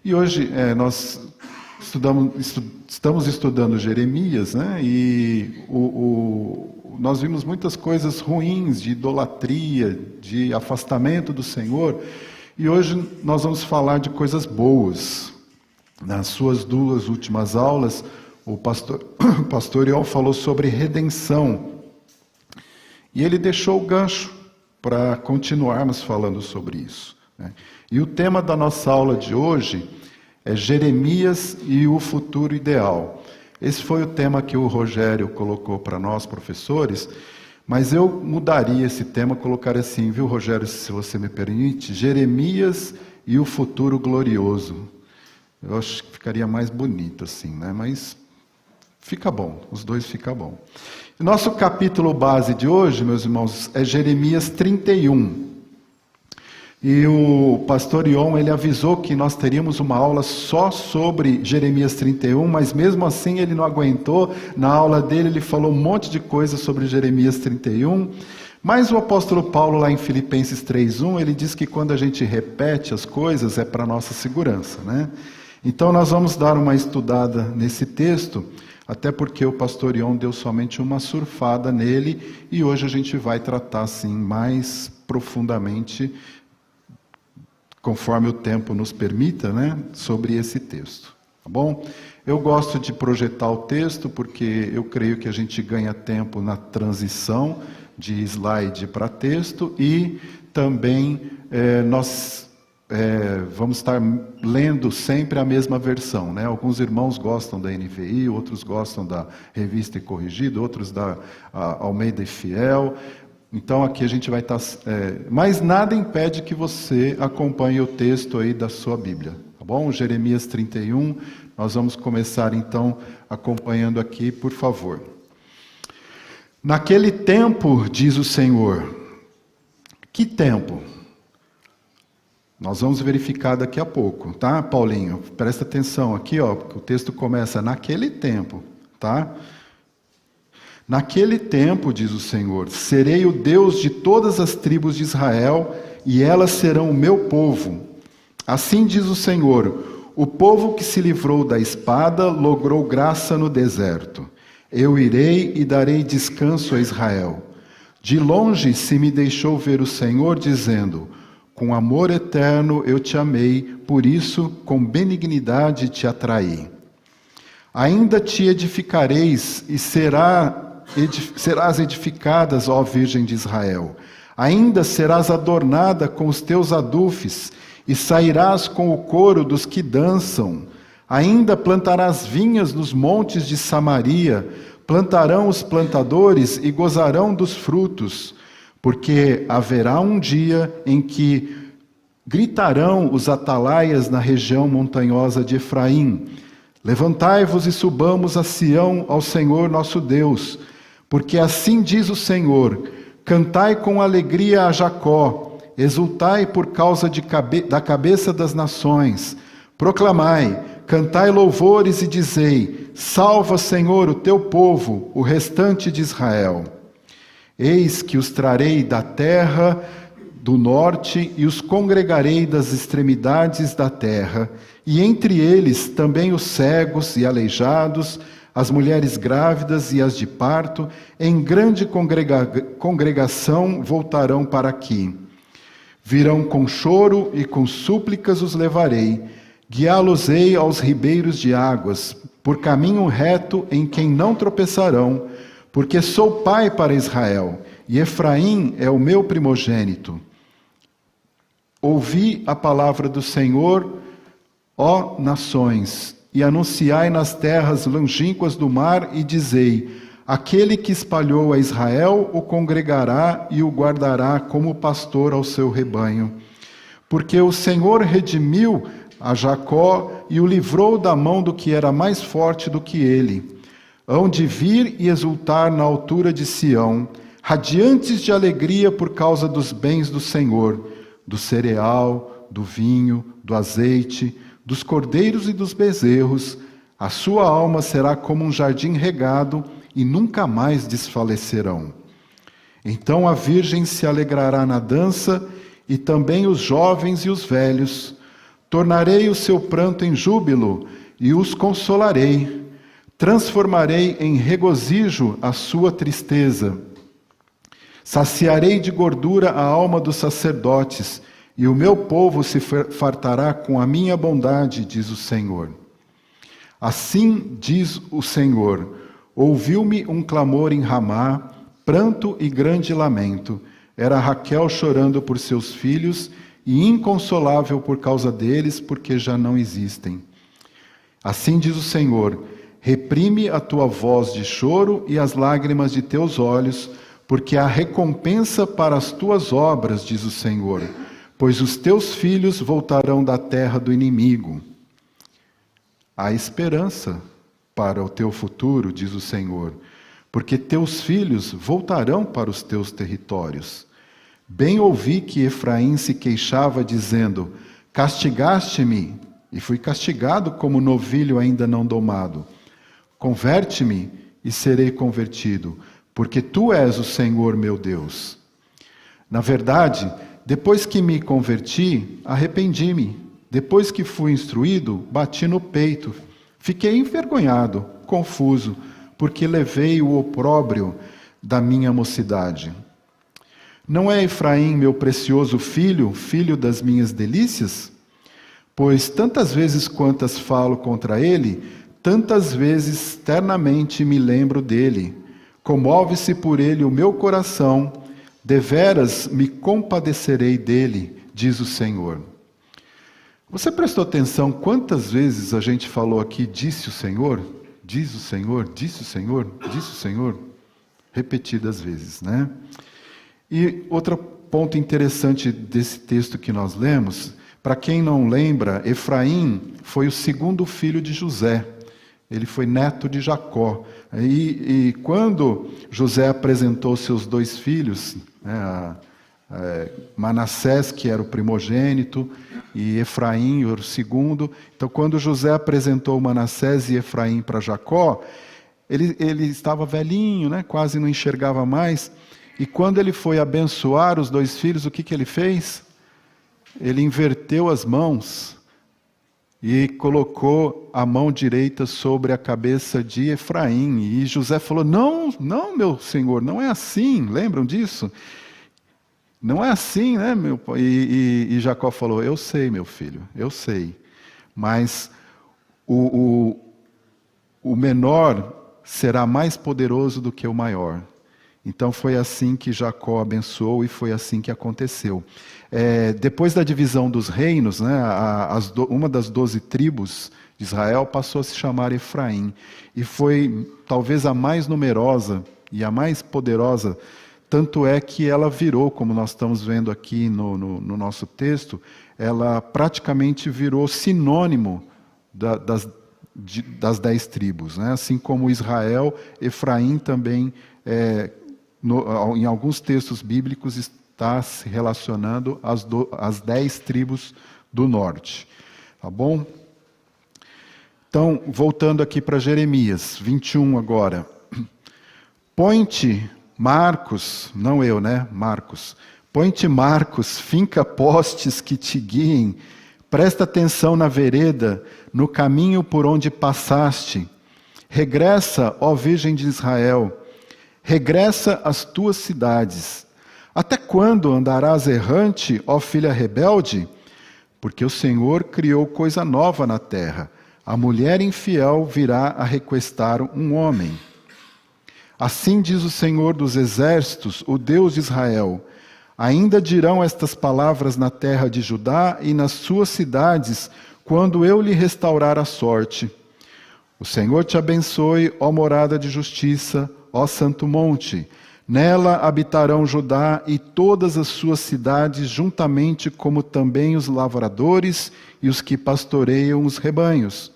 E hoje nós estamos estudando Jeremias, né? E nós vimos muitas coisas ruins de idolatria, de afastamento do Senhor. E hoje nós vamos falar de coisas boas. Nas suas 2 últimas aulas, o pastor Ion falou sobre redenção. E ele deixou o gancho para continuarmos falando sobre isso, né? E o tema da nossa aula de hoje é Jeremias e o futuro ideal. Esse foi o tema que o Rogério colocou para nós, professores, mas eu mudaria esse tema, colocaria assim, viu, Rogério, se você me permite, Jeremias e o futuro glorioso. Eu acho que ficaria mais bonito assim, né? Mas fica bom, os dois ficam bom. Nosso capítulo base de hoje, meus irmãos, é Jeremias 31. E o pastor Ion, ele avisou que nós teríamos uma aula só sobre Jeremias 31, mas mesmo assim ele não aguentou. Na aula dele ele falou um monte de coisa sobre Jeremias 31. Mas o apóstolo Paulo, lá em Filipenses 3:1, ele diz que quando a gente repete as coisas é para nossa segurança, né? Então nós vamos dar uma estudada nesse texto, até porque o pastor Ion deu somente uma surfada nele, e hoje a gente vai tratar assim mais profundamente, conforme o tempo nos permita, né, sobre esse texto, tá bom? Eu gosto de projetar o texto porque eu creio que a gente ganha tempo na transição de slide para texto, e também nós vamos estar lendo sempre a mesma versão, né? Alguns irmãos gostam da NVI, outros gostam da Revista e Corrigida, outros da Almeida e Fiel. Então aqui a gente vai estar... mas nada impede que você acompanhe o texto aí da sua Bíblia, tá bom? Jeremias 31, nós vamos começar então acompanhando aqui, por favor. Naquele tempo, diz o Senhor. Que tempo? Nós vamos verificar daqui a pouco, tá, Paulinho? Presta atenção aqui, ó, porque o texto começa naquele tempo, tá? Naquele tempo, diz o Senhor, serei o Deus de todas as tribos de Israel, e elas serão o meu povo. Assim diz o Senhor, o povo que se livrou da espada logrou graça no deserto. Eu irei e darei descanso a Israel. De longe se me deixou ver o Senhor, dizendo, com amor eterno eu te amei, por isso com benignidade te atraí. Ainda te edificareis e serás edificadas, ó Virgem de Israel. Ainda serás adornada com os teus adufes, e sairás com o coro dos que dançam. Ainda plantarás vinhas nos montes de Samaria, plantarão os plantadores e gozarão dos frutos, porque haverá um dia em que gritarão os atalaias na região montanhosa de Efraim. Levantai-vos e subamos a Sião, ao Senhor nosso Deus, porque assim diz o Senhor, cantai com alegria a Jacó, exultai por causa da cabeça das nações, proclamai, cantai louvores e dizei, salva, Senhor, o teu povo, o restante de Israel. Eis que os trarei da terra do norte e os congregarei das extremidades da terra, e entre eles também os cegos e aleijados, as mulheres grávidas e as de parto, em grande congregação voltarão para aqui. Virão com choro e com súplicas os levarei, guiá-los-ei aos ribeiros de águas, por caminho reto em quem não tropeçarão, porque sou pai para Israel, e Efraim é o meu primogênito. Ouvi a palavra do Senhor, ó nações, e anunciai nas terras longínquas do mar, e dizei, aquele que espalhou a Israel o congregará e o guardará como pastor ao seu rebanho. Porque o Senhor redimiu a Jacó e o livrou da mão do que era mais forte do que ele. Hão de vir e exultar na altura de Sião, radiantes de alegria por causa dos bens do Senhor, do cereal, do vinho, do azeite, dos cordeiros e dos bezerros. A sua alma será como um jardim regado e nunca mais desfalecerão. Então a virgem se alegrará na dança, e também os jovens e os velhos. Tornarei o seu pranto em júbilo e os consolarei. Transformarei em regozijo a sua tristeza. Saciarei de gordura a alma dos sacerdotes, e o meu povo se fartará com a minha bondade, diz o Senhor. Assim diz o Senhor: ouviu-me um clamor em Ramá, pranto e grande lamento. Era Raquel chorando por seus filhos e inconsolável por causa deles, porque já não existem. Assim diz o Senhor: reprime a tua voz de choro e as lágrimas de teus olhos, porque há recompensa para as tuas obras, diz o Senhor, pois os teus filhos voltarão da terra do inimigo. Há esperança para o teu futuro, diz o Senhor, porque teus filhos voltarão para os teus territórios. Bem ouvi que Efraim se queixava, dizendo: castigaste-me, e fui castigado como novilho ainda não domado. Converte-me, e serei convertido, porque tu és o Senhor meu Deus. Na verdade, depois que me converti, arrependi-me. Depois que fui instruído, bati no peito. Fiquei envergonhado, confuso, porque levei o opróbrio da minha mocidade. Não é Efraim meu precioso filho, filho das minhas delícias? Pois tantas vezes quantas falo contra ele, tantas vezes ternamente me lembro dele. Comove-se por ele o meu coração, deveras me compadecerei dele, diz o Senhor. Você prestou atenção quantas vezes a gente falou aqui, disse o Senhor, diz o Senhor, disse o Senhor, disse o Senhor? Repetidas vezes, né? E outro ponto interessante desse texto que nós lemos, para quem não lembra, Efraim foi o segundo filho de José. Ele foi neto de Jacó. E quando José apresentou seus dois filhos, Manassés, que era o primogênito, e Efraim, o segundo. Então, quando José apresentou Manassés e Efraim para Jacó, ele estava velhinho, né? Quase não enxergava mais. E quando ele foi abençoar os dois filhos, o que ele fez? Ele inverteu as mãos e colocou a mão direita sobre a cabeça de Efraim. E José falou: não, meu senhor, não é assim. Lembram disso? Não é assim, né, meu pai? E Jacó falou: eu sei, meu filho, eu sei. Mas o menor será mais poderoso do que o maior. Então foi assim que Jacó abençoou e foi assim que aconteceu. Depois da divisão dos reinos, né, uma das 12 tribos de Israel passou a se chamar Efraim. E foi talvez a mais numerosa e a mais poderosa. Tanto é que ela virou, como nós estamos vendo aqui no nosso texto, ela praticamente virou sinônimo das 10 tribos. Né? Assim como Israel, Efraim também, em alguns textos bíblicos, está se relacionando às 10 tribos do norte. Tá bom? Então, voltando aqui para Jeremias 21 agora. Põe-te, Marcos, não eu, né? Marcos. Põe-te, Marcos, finca postes que te guiem, presta atenção na vereda, no caminho por onde passaste. Regressa, ó Virgem de Israel, regressa às tuas cidades. Até quando andarás errante, ó filha rebelde? Porque o Senhor criou coisa nova na terra. A mulher infiel virá a requestar um homem. Assim diz o Senhor dos Exércitos, o Deus de Israel: ainda dirão estas palavras na terra de Judá e nas suas cidades, quando eu lhe restaurar a sorte. O Senhor te abençoe, ó morada de justiça, ó santo monte. Nela habitarão Judá e todas as suas cidades, juntamente como também os lavradores e os que pastoreiam os rebanhos.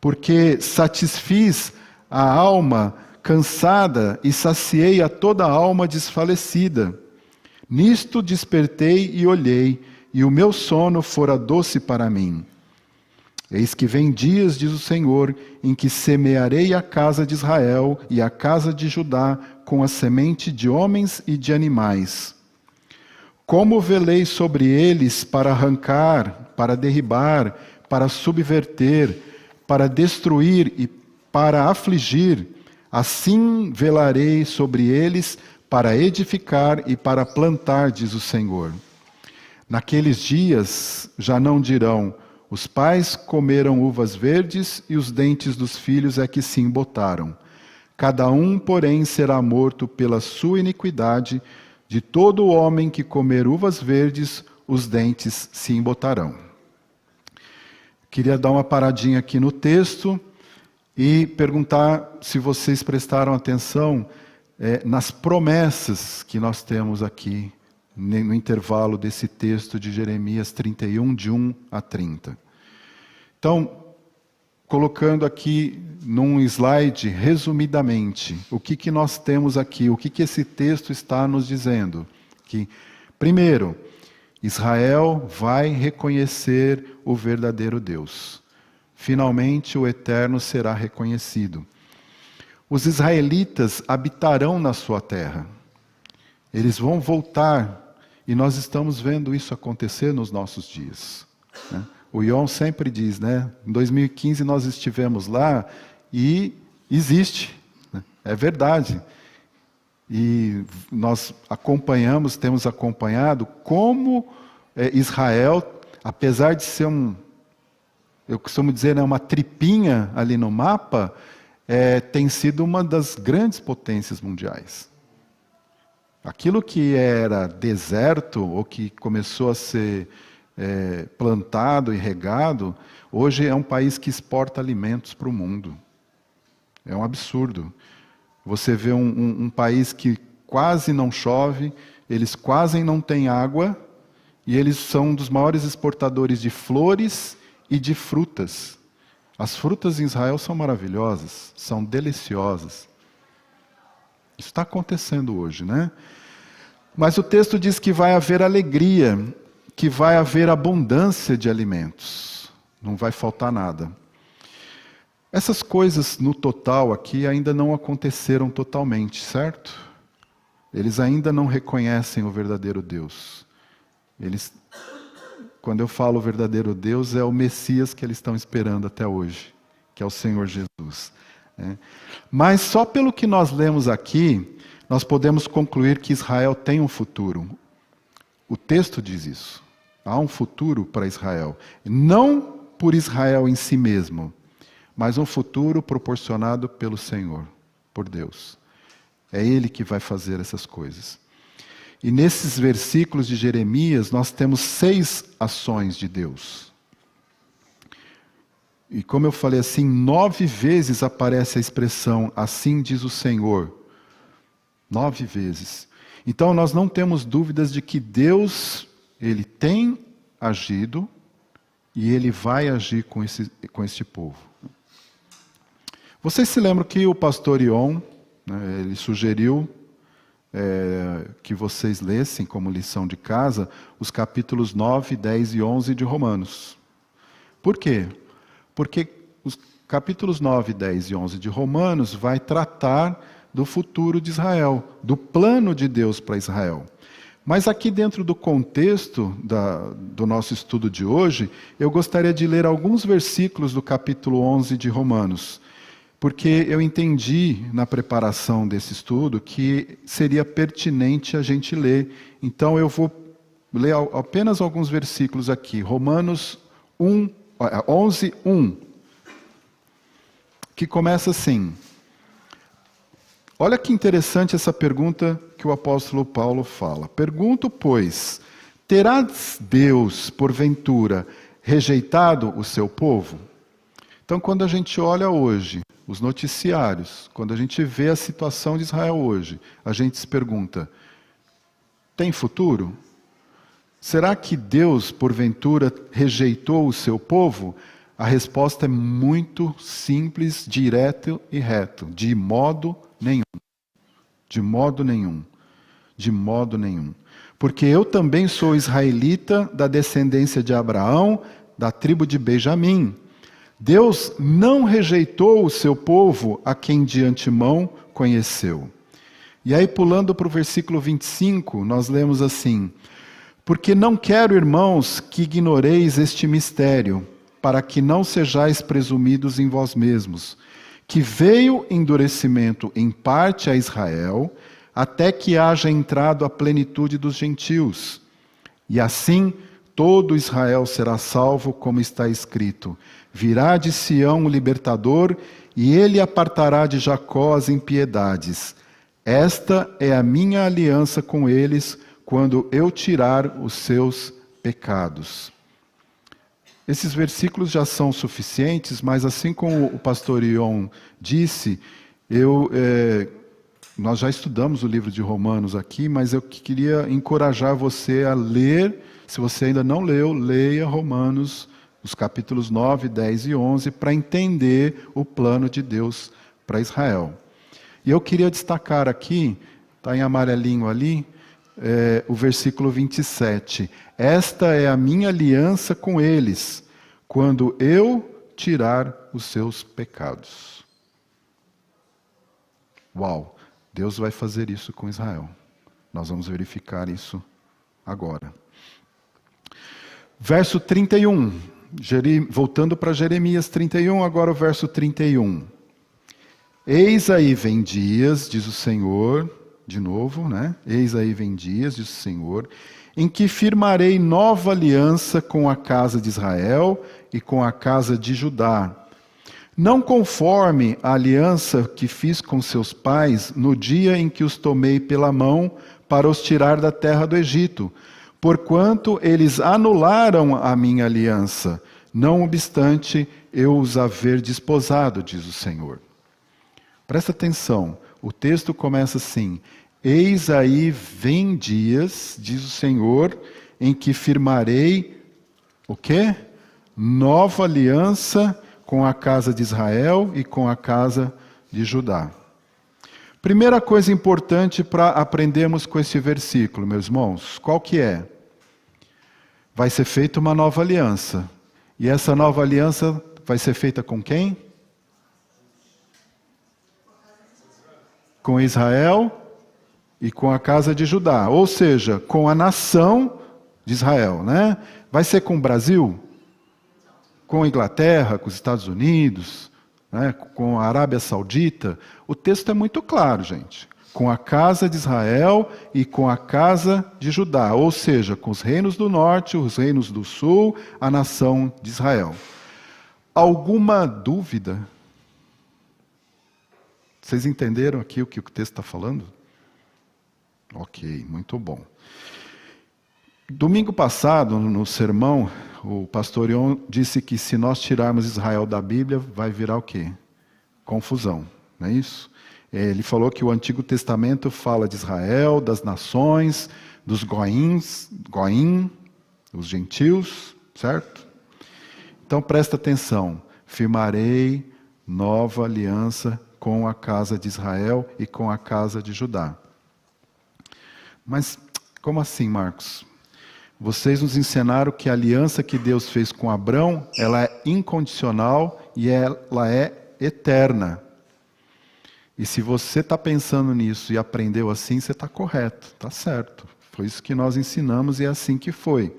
Porque satisfiz a alma cansada e saciei a toda a alma desfalecida. Nisto despertei e olhei, e o meu sono fora doce para mim. Eis que vem dias, diz o Senhor, em que semearei a casa de Israel e a casa de Judá com a semente de homens e de animais. Como velei sobre eles para arrancar, para derribar, para subverter, para destruir e para afligir, assim velarei sobre eles para edificar e para plantar, diz o Senhor. Naqueles dias já não dirão: os pais comeram uvas verdes e os dentes dos filhos é que se embotaram. Cada um, porém, será morto pela sua iniquidade. De todo homem que comer uvas verdes, os dentes se embotarão. Queria dar uma paradinha aqui no texto e perguntar se vocês prestaram atenção nas promessas que nós temos aqui no intervalo desse texto de Jeremias 31, de 1 a 30. Então, colocando aqui num slide, resumidamente, o que nós temos aqui, o que esse texto está nos dizendo? Que, primeiro, Israel vai reconhecer o verdadeiro Deus. Finalmente, o Eterno será reconhecido. Os israelitas habitarão na sua terra. Eles vão voltar, e nós estamos vendo isso acontecer nos nossos dias, né? O Ion sempre diz, né? Em 2015 nós estivemos lá e existe, né? É verdade. E nós temos acompanhado como Israel, apesar de ser eu costumo dizer, né, uma tripinha ali no mapa, tem sido uma das grandes potências mundiais. Aquilo que era deserto, ou que começou a ser plantado e regado, hoje é um país que exporta alimentos para o mundo. É um absurdo. Você vê um país que quase não chove, eles quase não têm água, e eles são um dos maiores exportadores de flores e de frutas. As frutas em Israel são maravilhosas, são deliciosas. Isso está acontecendo hoje, né? Mas o texto diz que vai haver alegria, que vai haver abundância de alimentos. Não vai faltar nada. Essas coisas no total aqui ainda não aconteceram totalmente, certo? Eles ainda não reconhecem o verdadeiro Deus. Quando eu falo o verdadeiro Deus, é o Messias que eles estão esperando até hoje, que é o Senhor Jesus. Mas só pelo que nós lemos aqui, nós podemos concluir que Israel tem um futuro. O texto diz isso. Há um futuro para Israel. Não por Israel em si mesmo, mas um futuro proporcionado pelo Senhor, por Deus. É Ele que vai fazer essas coisas. E nesses versículos de Jeremias, nós temos 6 ações de Deus. E como eu falei assim, 9 vezes aparece a expressão, assim diz o Senhor. 9 vezes. Então nós não temos dúvidas de que Deus, Ele tem agido e Ele vai agir com este povo. Vocês se lembram que o pastor Ion, né, ele sugeriu que vocês lessem como lição de casa os capítulos 9, 10 e 11 de Romanos. Por quê? Porque os capítulos 9, 10 e 11 de Romanos vai tratar do futuro de Israel, do plano de Deus para Israel. Mas aqui dentro do contexto do nosso estudo de hoje, eu gostaria de ler alguns versículos do capítulo 11 de Romanos, porque eu entendi na preparação desse estudo que seria pertinente a gente ler. Então eu vou ler apenas alguns versículos aqui. Romanos 11, 1, que começa assim. Olha que interessante essa pergunta que o apóstolo Paulo fala. Pergunto, pois, terá Deus, porventura, rejeitado o seu povo? Então, quando a gente olha hoje os noticiários, quando a gente vê a situação de Israel hoje, a gente se pergunta, tem futuro? Será que Deus, porventura, rejeitou o seu povo? A resposta é muito simples, direto e reto. De modo nenhum. De modo nenhum. De modo nenhum. Porque eu também sou israelita da descendência de Abraão, da tribo de Benjamim. Deus não rejeitou o seu povo a quem de antemão conheceu. E aí, pulando para o versículo 25, nós lemos assim: Porque não quero, irmãos, que ignoreis este mistério, para que não sejais presumidos em vós mesmos, que veio endurecimento em parte a Israel, até que haja entrado a plenitude dos gentios. E assim todo Israel será salvo, como está escrito: virá de Sião o libertador, e ele apartará de Jacó as impiedades. Esta é a minha aliança com eles, quando eu tirar os seus pecados. Esses versículos já são suficientes, mas assim como o pastor Ion disse, nós já estudamos o livro de Romanos aqui, mas eu queria encorajar você a ler. Se você ainda não leu, leia Romanos, os capítulos 9, 10 e 11, para entender o plano de Deus para Israel. E eu queria destacar aqui, está em amarelinho ali, o versículo 27. Esta é a minha aliança com eles, quando eu tirar os seus pecados. Uau! Deus vai fazer isso com Israel. Nós vamos verificar isso agora. Verso 31. Voltando para Jeremias 31, agora o verso 31. Eis aí vem dias, diz o Senhor, de novo, né? Eis aí vem dias, diz o Senhor, em que firmarei nova aliança com a casa de Israel e com a casa de Judá. Não conforme a aliança que fiz com seus pais no dia em que os tomei pela mão para os tirar da terra do Egito, porquanto eles anularam a minha aliança, não obstante eu os haver desposado, diz o Senhor. Presta atenção, o texto começa assim: eis aí vem dias, diz o Senhor, em que firmarei o quê? Nova aliança com a casa de Israel e com a casa de Judá. Primeira coisa importante para aprendermos com esse versículo, meus irmãos, qual que é? Vai ser feita uma nova aliança. E essa nova aliança vai ser feita com quem? Com Israel e com a casa de Judá. Ou seja, com a nação de Israel, né? Vai ser com o Brasil? Com a Inglaterra, com os Estados Unidos, né, com a Arábia Saudita? O texto é muito claro, gente. Com a casa de Israel e com a casa de Judá. Ou seja, com os reinos do norte, os reinos do sul, a nação de Israel. Alguma dúvida? Vocês entenderam aqui o que o texto está falando? Ok, muito bom. Domingo passado, no sermão, o pastor Ion disse que se nós tirarmos Israel da Bíblia, vai virar o quê? Confusão, não é isso? Ele falou que o Antigo Testamento fala de Israel, das nações, dos goim, os gentios, certo? Então presta atenção, firmarei nova aliança com a casa de Israel e com a casa de Judá. Mas como assim, Marcos? Vocês nos ensinaram que a aliança que Deus fez com Abrão, ela é incondicional e ela é eterna. E se você está pensando nisso e aprendeu assim, você está correto, está certo. Foi isso que nós ensinamos e é assim que foi.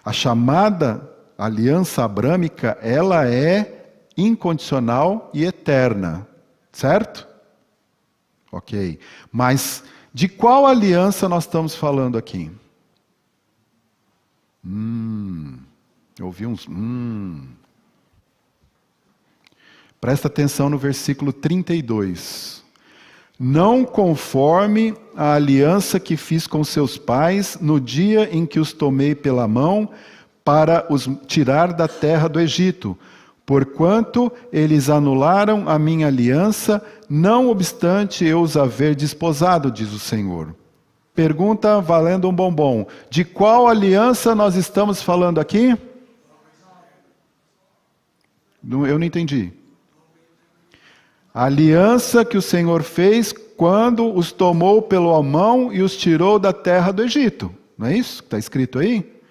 A chamada aliança abrâmica, ela é incondicional e eterna, certo? Ok. Mas de qual aliança nós estamos falando aqui? Eu ouvi uns Presta atenção no versículo 32. Não conforme a aliança que fiz com seus pais no dia em que os tomei pela mão para os tirar da terra do Egito, porquanto eles anularam a minha aliança, não obstante eu os haver desposado, diz o Senhor. Pergunta valendo um bombom. De qual aliança nós estamos falando aqui? Eu não entendi. A aliança que o Senhor fez quando os tomou pela mão e os tirou da terra do Egito. Não é isso que está escrito aí?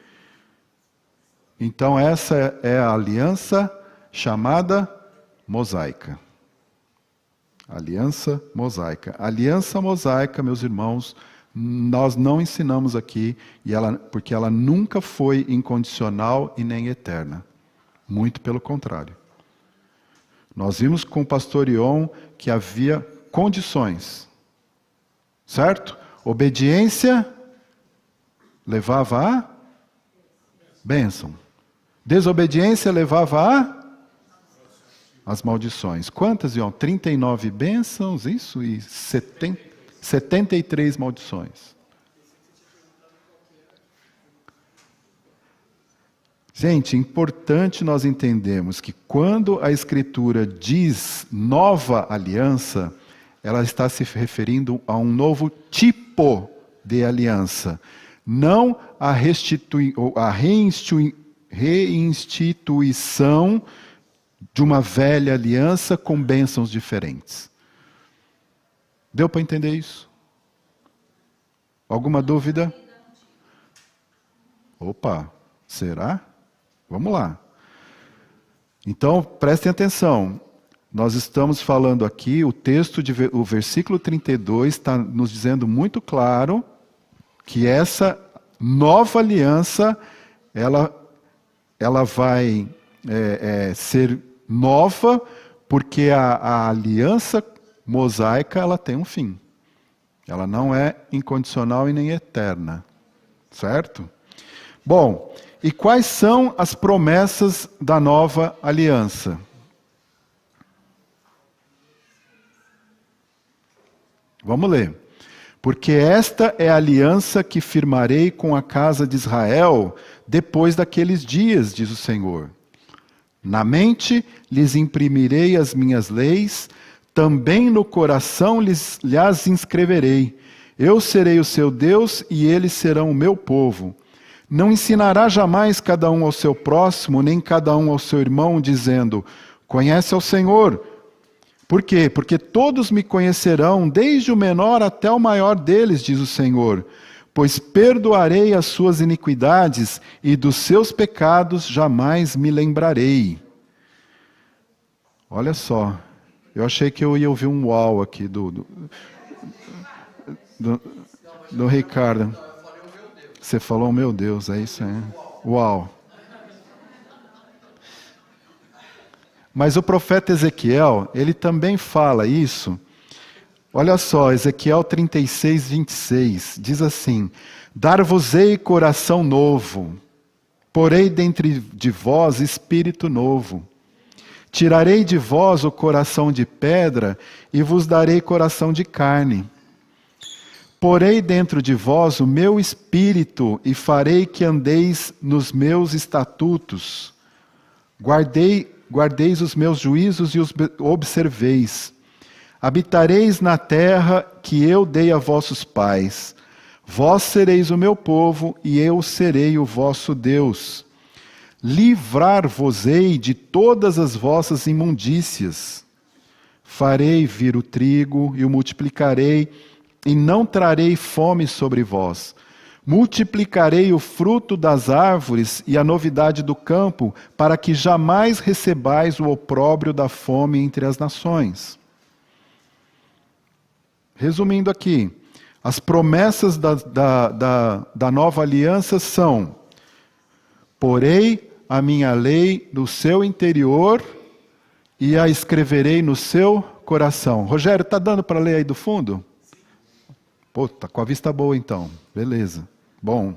Então essa é a aliança chamada mosaica. Aliança mosaica. A aliança mosaica, meus irmãos, Nós não ensinamos aqui, porque ela nunca foi incondicional e nem eterna. Muito pelo contrário. Nós vimos com o pastor Ion que havia condições. Certo? Obediência levava a bênção. Desobediência levava as maldições. Quantas, Ion? 39 bênçãos, isso? E 73 maldições. Gente, é importante nós entendermos que quando a Escritura diz nova aliança, ela está se referindo a um novo tipo de aliança. Não a reinstituição de uma velha aliança com bênçãos diferentes. Deu para entender isso? Alguma dúvida? Opa, será? Vamos lá. Então, prestem atenção. Nós estamos falando aqui, o versículo 32 está nos dizendo muito claro que essa nova aliança, ela vai ser nova, porque a aliança mosaica, ela tem um fim. Ela não é incondicional e nem eterna. Certo? Bom, e quais são as promessas da nova aliança? Vamos ler. Porque esta é a aliança que firmarei com a casa de Israel depois daqueles dias, diz o Senhor. Na mente lhes imprimirei as minhas leis, também no coração lhes inscreverei. Eu serei o seu Deus e eles serão o meu povo. Não ensinará jamais cada um ao seu próximo, nem cada um ao seu irmão, dizendo, conhece ao Senhor. Por quê? Porque todos me conhecerão, desde o menor até o maior deles, diz o Senhor. Pois perdoarei as suas iniquidades e dos seus pecados jamais me lembrarei. Olha só, eu achei que eu ia ouvir um uau aqui do Ricardo. Você falou, meu Deus, é isso aí. Uau. Mas o profeta Ezequiel, ele também fala isso. Olha só, Ezequiel 36, 26, diz assim, dar-vos-ei coração novo, porei dentre de vós espírito novo. Tirarei de vós o coração de pedra e vos darei coração de carne. Porei dentro de vós o meu espírito e farei que andeis nos meus estatutos. Guardeis os meus juízos e os observeis. Habitareis na terra que eu dei a vossos pais. Vós sereis o meu povo e eu serei o vosso Deus. Livrar-vos-ei de todas as vossas imundícias. Farei vir o trigo e o multiplicarei, e não trarei fome sobre vós. Multiplicarei o fruto das árvores e a novidade do campo, para que jamais recebais o opróbrio da fome entre as nações. Resumindo aqui, as promessas da nova aliança são: porei a minha lei no seu interior e a escreverei no seu coração. Rogério, está dando para ler aí do fundo? Pô, tá com a vista boa então, beleza. Bom,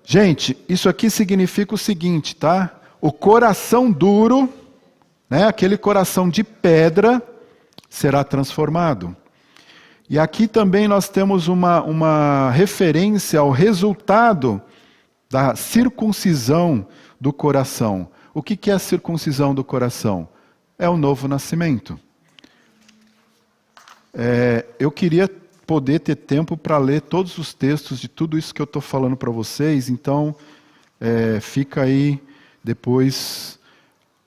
gente, isso aqui significa o seguinte, tá? O coração duro, né, aquele coração de pedra, será transformado. E aqui também nós temos uma referência ao resultado da circuncisão do coração. O que é a circuncisão do coração? É o novo nascimento. Eu queria poder ter tempo para ler todos os textos de tudo isso que eu estou falando para vocês, então fica aí depois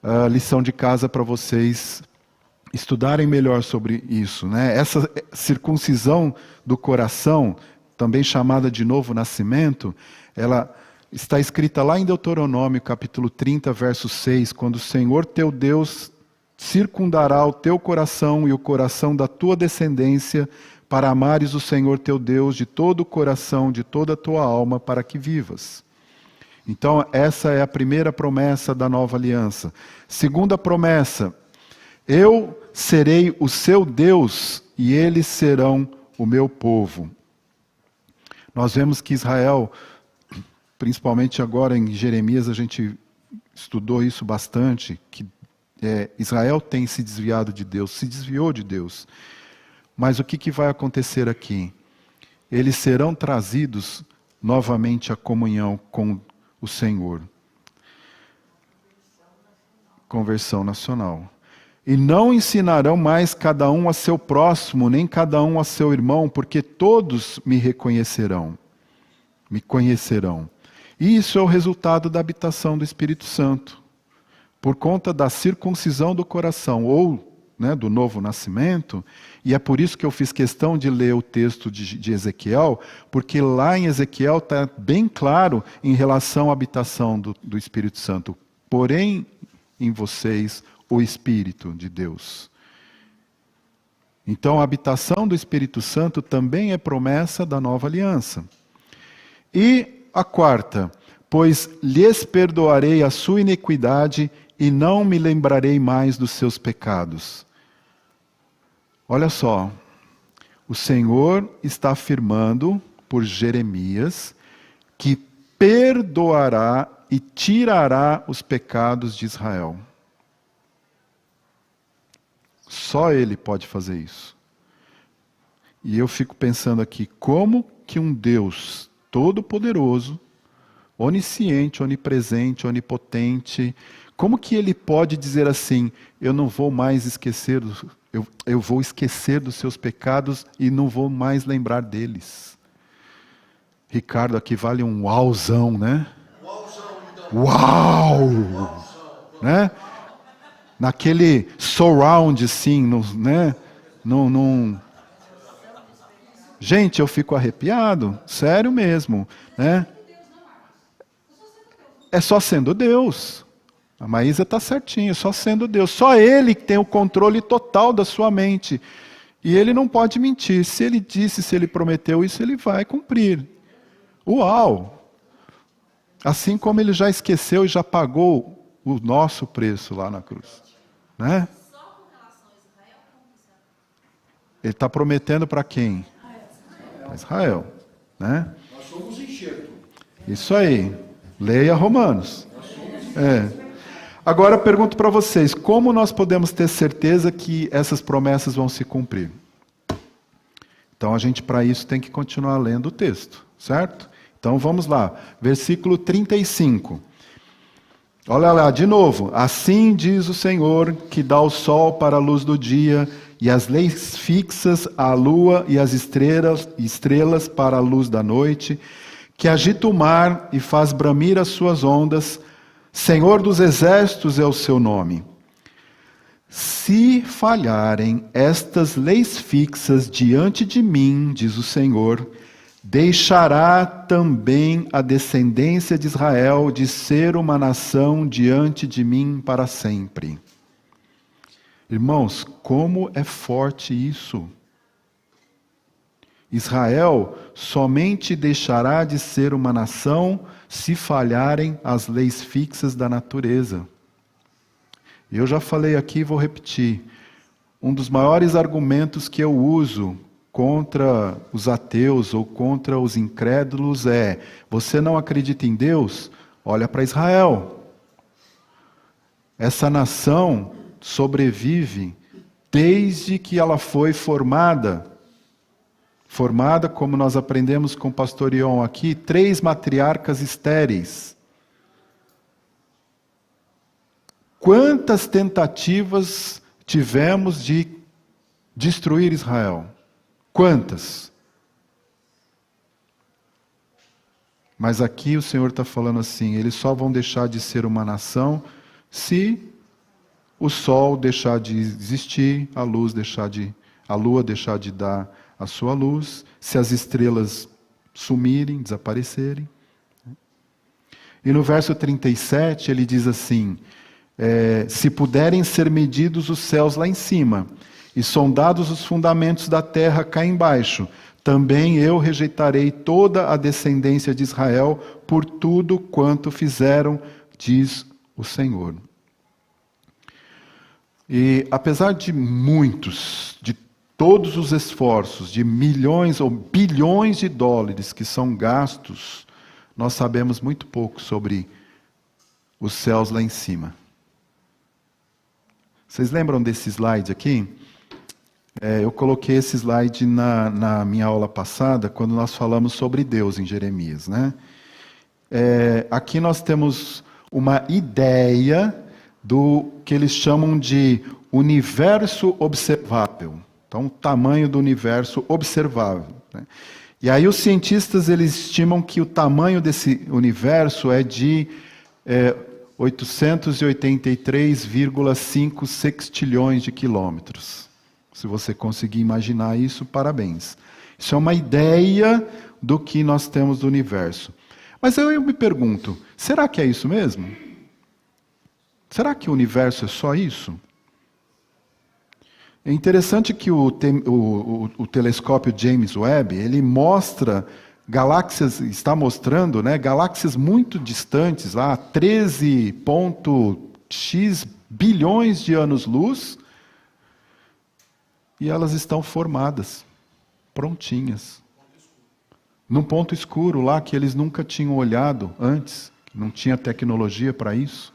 a lição de casa para vocês estudarem melhor sobre isso, né? Essa circuncisão do coração, também chamada de novo nascimento, ela está escrita lá em Deuteronômio, capítulo 30, verso 6, quando o Senhor teu Deus circundará o teu coração e o coração da tua descendência, para amares o Senhor teu Deus de todo o coração, de toda a tua alma, para que vivas. Então, essa é a primeira promessa da nova aliança. Segunda promessa: eu serei o seu Deus e eles serão o meu povo. Nós vemos que Israel, principalmente agora em Jeremias, a gente estudou isso bastante, que Israel tem se desviado de Deus, se desviou de Deus. Mas o que vai acontecer aqui? Eles serão trazidos novamente à comunhão com o Senhor. Conversão nacional. E não ensinarão mais cada um a seu próximo, nem cada um a seu irmão, porque todos me reconhecerão, me conhecerão. E isso é o resultado da habitação do Espírito Santo. Por conta da circuncisão do coração, ou do novo nascimento, e é por isso que eu fiz questão de ler o texto de Ezequiel, porque lá em Ezequiel está bem claro em relação à habitação do Espírito Santo. Porém, em vocês, o Espírito de Deus. Então, a habitação do Espírito Santo também é promessa da nova aliança. E a quarta: pois lhes perdoarei a sua iniquidade e não me lembrarei mais dos seus pecados. Olha só, o Senhor está afirmando por Jeremias que perdoará e tirará os pecados de Israel. Só Ele pode fazer isso. E eu fico pensando aqui, como que um Deus todo-poderoso, onisciente, onipresente, onipotente, como que Ele pode dizer assim: eu não vou mais esquecer, eu vou esquecer dos seus pecados e não vou mais lembrar deles? Ricardo, aqui vale um uauzão, né? Uau! Né? Naquele surround, assim, né? Gente, eu fico arrepiado, sério mesmo, né? É só sendo Deus. A Maísa está certinho, só sendo Deus. Só Ele que tem o controle total da sua mente. E Ele não pode mentir. Se Ele disse, se Ele prometeu isso, Ele vai cumprir. Uau! Assim como Ele já esqueceu e já pagou o nosso preço lá na cruz. Né? Ele está prometendo para quem? Para Israel. Né? Nós somos enxerto. Isso aí. Leia Romanos. Agora eu pergunto para vocês, como nós podemos ter certeza que essas promessas vão se cumprir? Então a gente, para isso, tem que continuar lendo o texto, certo? Então vamos lá, versículo 35. Olha lá, de novo. Assim diz o Senhor, que dá o sol para a luz do dia, e as leis fixas à lua e as estrelas para a luz da noite, que agita o mar e faz bramir as suas ondas. Senhor dos exércitos é o seu nome. Se falharem estas leis fixas diante de mim, diz o Senhor, deixará também a descendência de Israel de ser uma nação diante de mim para sempre. Irmãos, como é forte isso! Israel somente deixará de ser uma nação se falharem as leis fixas da natureza. Eu já falei aqui e vou repetir. Um dos maiores argumentos que eu uso contra os ateus ou contra os incrédulos é: você não acredita em Deus? Olha para Israel. Essa nação sobrevive desde que ela foi formada. Formada, como nós aprendemos com o pastor Ion aqui, 3 matriarcas estéreis. Quantas tentativas tivemos de destruir Israel? Quantas? Mas aqui o Senhor está falando assim: eles só vão deixar de ser uma nação se o sol deixar de existir, a lua deixar de dar a sua luz, se as estrelas sumirem, desaparecerem. E no verso 37 ele diz assim: se puderem ser medidos os céus lá em cima, e sondados os fundamentos da terra cá embaixo, também eu rejeitarei toda a descendência de Israel por tudo quanto fizeram, diz o Senhor. E apesar de todos os esforços, de milhões ou bilhões de dólares que são gastos, nós sabemos muito pouco sobre os céus lá em cima. Vocês lembram desse slide aqui? Eu coloquei esse slide na minha aula passada, quando nós falamos sobre Deus em Jeremias, né? Aqui nós temos uma ideia do que eles chamam de universo observável. Então, o tamanho do universo observável, né? E aí os cientistas eles estimam que o tamanho desse universo é de 883,5 sextilhões de quilômetros. Se você conseguir imaginar isso, parabéns. Isso é uma ideia do que nós temos do universo. Mas eu me pergunto, será que é isso mesmo? Será que o universo é só isso? É interessante que o telescópio James Webb, ele mostra galáxias, está mostrando, né, galáxias muito distantes, lá 13,x bilhões de anos-luz, e elas estão formadas, prontinhas. Num ponto escuro lá que eles nunca tinham olhado antes, não tinha tecnologia para isso.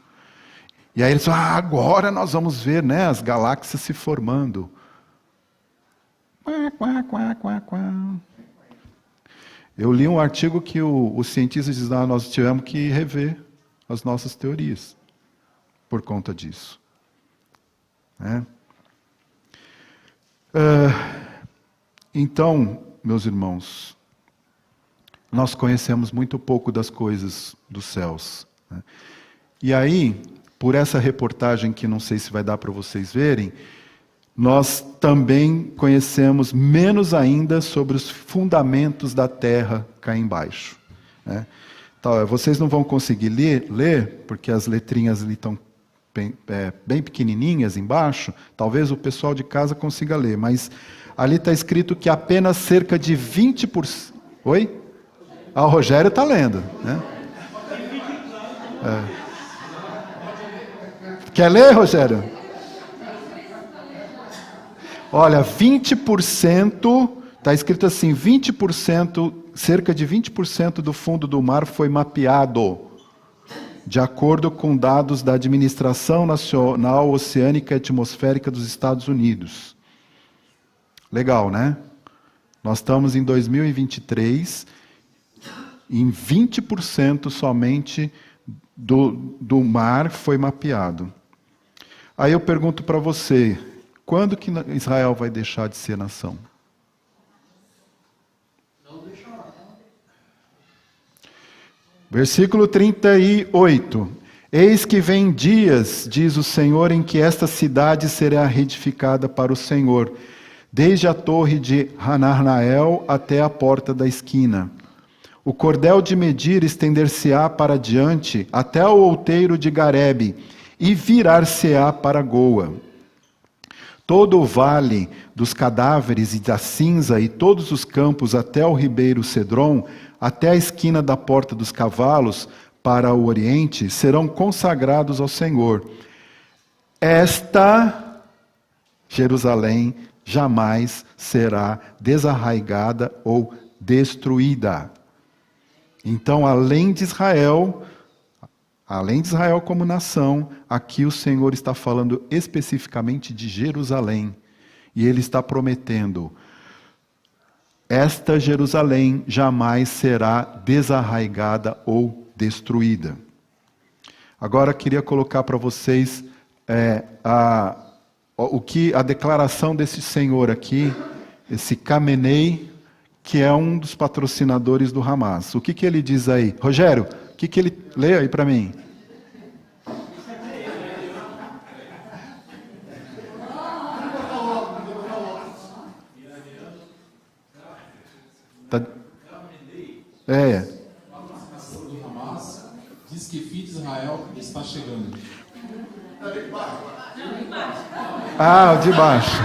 E aí eles falam, agora nós vamos ver, né, as galáxias se formando. Eu li um artigo que os cientistas dizem, nós tivemos que rever as nossas teorias por conta disso. Né? Então, meus irmãos, nós conhecemos muito pouco das coisas dos céus. Né? E aí, por essa reportagem que não sei se vai dar para vocês verem, nós também conhecemos menos ainda sobre os fundamentos da terra cá embaixo. Né? Então, vocês não vão conseguir ler, porque as letrinhas ali estão bem pequenininhas embaixo, talvez o pessoal de casa consiga ler, mas ali está escrito que apenas cerca de 20%... Oi? O Rogério está lendo. Né? Quer ler, Rogério? Olha, 20%, está escrito assim, 20%, cerca de 20% do fundo do mar foi mapeado, de acordo com dados da Administração Nacional Oceânica e Atmosférica dos Estados Unidos. Legal, né? Nós estamos em 2023, em 20% somente do mar foi mapeado. Aí eu pergunto para você, quando que Israel vai deixar de ser nação? Não deixará. Versículo 38. Eis que vem dias, diz o Senhor, em que esta cidade será reedificada para o Senhor, desde a torre de Hanarnael até a porta da esquina. O cordel de medir estender-se-á para diante até o outeiro de Garebe, e virar-se-á para Goa. Todo o vale dos cadáveres e da cinza e todos os campos até o ribeiro Cedron, até a esquina da porta dos cavalos, para o oriente, serão consagrados ao Senhor. Esta Jerusalém jamais será desarraigada ou destruída. Então, além de Israel como nação, aqui o Senhor está falando especificamente de Jerusalém. E Ele está prometendo, esta Jerusalém jamais será desarraigada ou destruída. Agora, queria colocar para vocês a declaração desse Senhor aqui, esse Khamenei, que é um dos patrocinadores do Hamas. O que ele diz aí? Rogério, o que ele... Lê aí para mim. Tá... do Hamas diz que filho de Israel está chegando. Ah, o de baixo.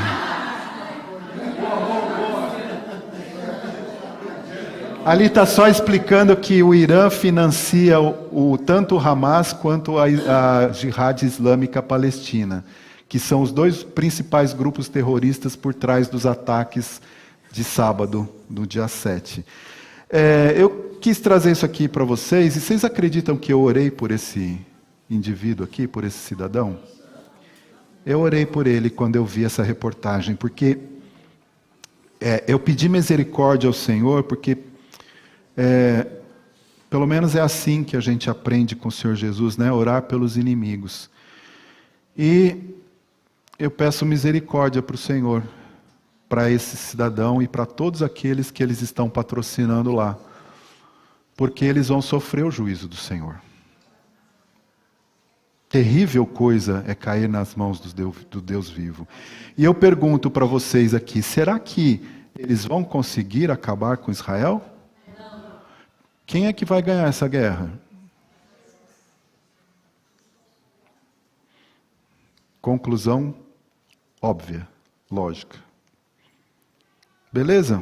Ali está só explicando que o Irã financia tanto o Hamas quanto a Jihad Islâmica Palestina, que são os dois principais grupos terroristas por trás dos ataques de sábado, no dia 7. Eu quis trazer isso aqui para vocês, e vocês acreditam que eu orei por esse indivíduo aqui, por esse cidadão? Eu orei por ele quando eu vi essa reportagem, porque eu pedi misericórdia ao Senhor, porque pelo menos é assim que a gente aprende com o Senhor Jesus, né? Orar pelos inimigos. E eu peço misericórdia para o Senhor, para esse cidadão e para todos aqueles que eles estão patrocinando lá, porque eles vão sofrer o juízo do Senhor. Terrível coisa é cair nas mãos do Deus vivo. E eu pergunto para vocês aqui, será que eles vão conseguir acabar com Israel? Não. Quem é que vai ganhar essa guerra? Conclusão óbvia, lógica. Beleza?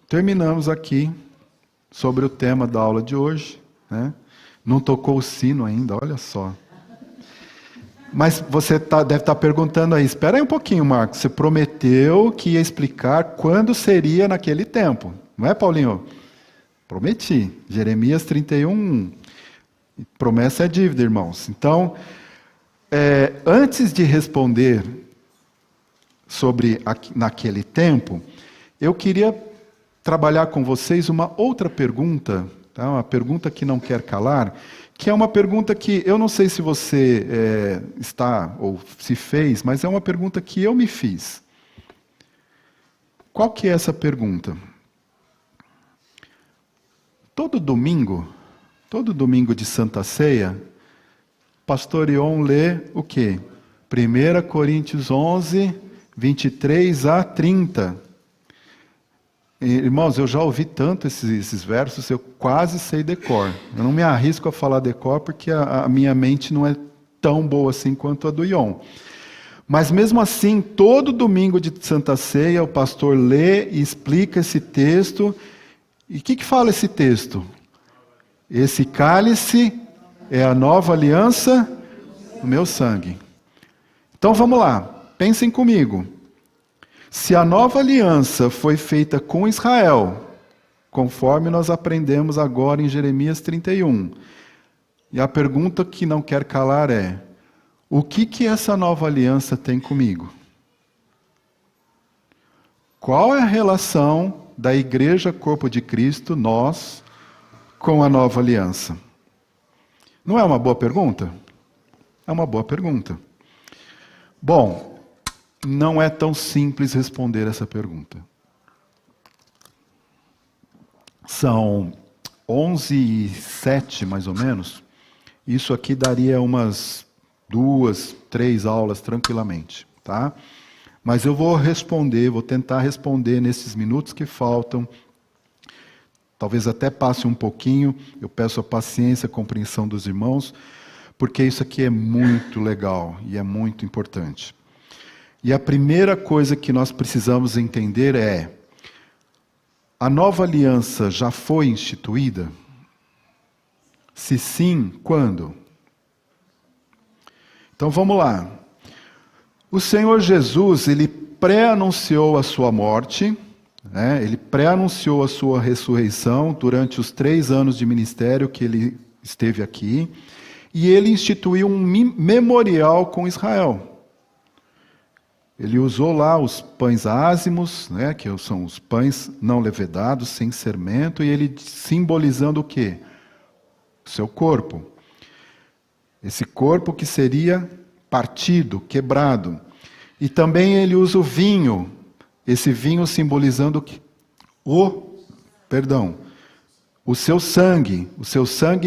Terminamos aqui sobre o tema da aula de hoje, né? Não tocou o sino ainda, olha só. Mas você deve estar perguntando aí, espera aí um pouquinho, Marcos, você prometeu que ia explicar quando seria naquele tempo. Não é, Paulinho? Prometi. Jeremias 31. Promessa é dívida, irmãos. Então, antes de responder sobre naquele tempo, eu queria trabalhar com vocês uma outra pergunta, tá? Uma pergunta que não quer calar, que é uma pergunta que eu não sei se você está ou se fez, mas é uma pergunta que eu me fiz. Qual que é essa pergunta? Todo domingo de Santa Ceia, Pastor Ion lê o quê? 1 Coríntios 11, 23 a 30. Irmãos, eu já ouvi tanto esses versos, eu quase sei decor. Eu não me arrisco a falar decor porque a minha mente não é tão boa assim quanto a do Ion. Mas mesmo assim, todo domingo de Santa Ceia, o pastor lê e explica esse texto. E o que fala esse texto? Esse cálice é a nova aliança no meu sangue. Então vamos lá, pensem comigo. Se a nova aliança foi feita com Israel, conforme nós aprendemos agora em Jeremias 31, e a pergunta que não quer calar é: o que essa nova aliança tem comigo? Qual é a relação da Igreja Corpo de Cristo, nós, com a nova aliança? Não é uma boa pergunta? É uma boa pergunta. Bom, não é tão simples responder essa pergunta. São 11h07, mais ou menos. Isso aqui daria umas 2, 3 aulas tranquilamente, tá? Mas eu vou tentar responder nesses minutos que faltam. Talvez até passe um pouquinho. Eu peço a paciência, a compreensão dos irmãos, porque isso aqui é muito legal e é muito importante. E a primeira coisa que nós precisamos entender é: a nova aliança já foi instituída? Se sim, quando? Então vamos lá. O Senhor Jesus, ele pré-anunciou a sua morte, né? Ele pré-anunciou a sua ressurreição durante os 3 anos de ministério que ele esteve aqui, e ele instituiu um memorial com Israel. Ele usou lá os pães ázimos, né, que são os pães não levedados, sem fermento, e ele simbolizando o quê? O seu corpo. Esse corpo que seria partido, quebrado. E também ele usa o vinho, esse vinho simbolizando o seu sangue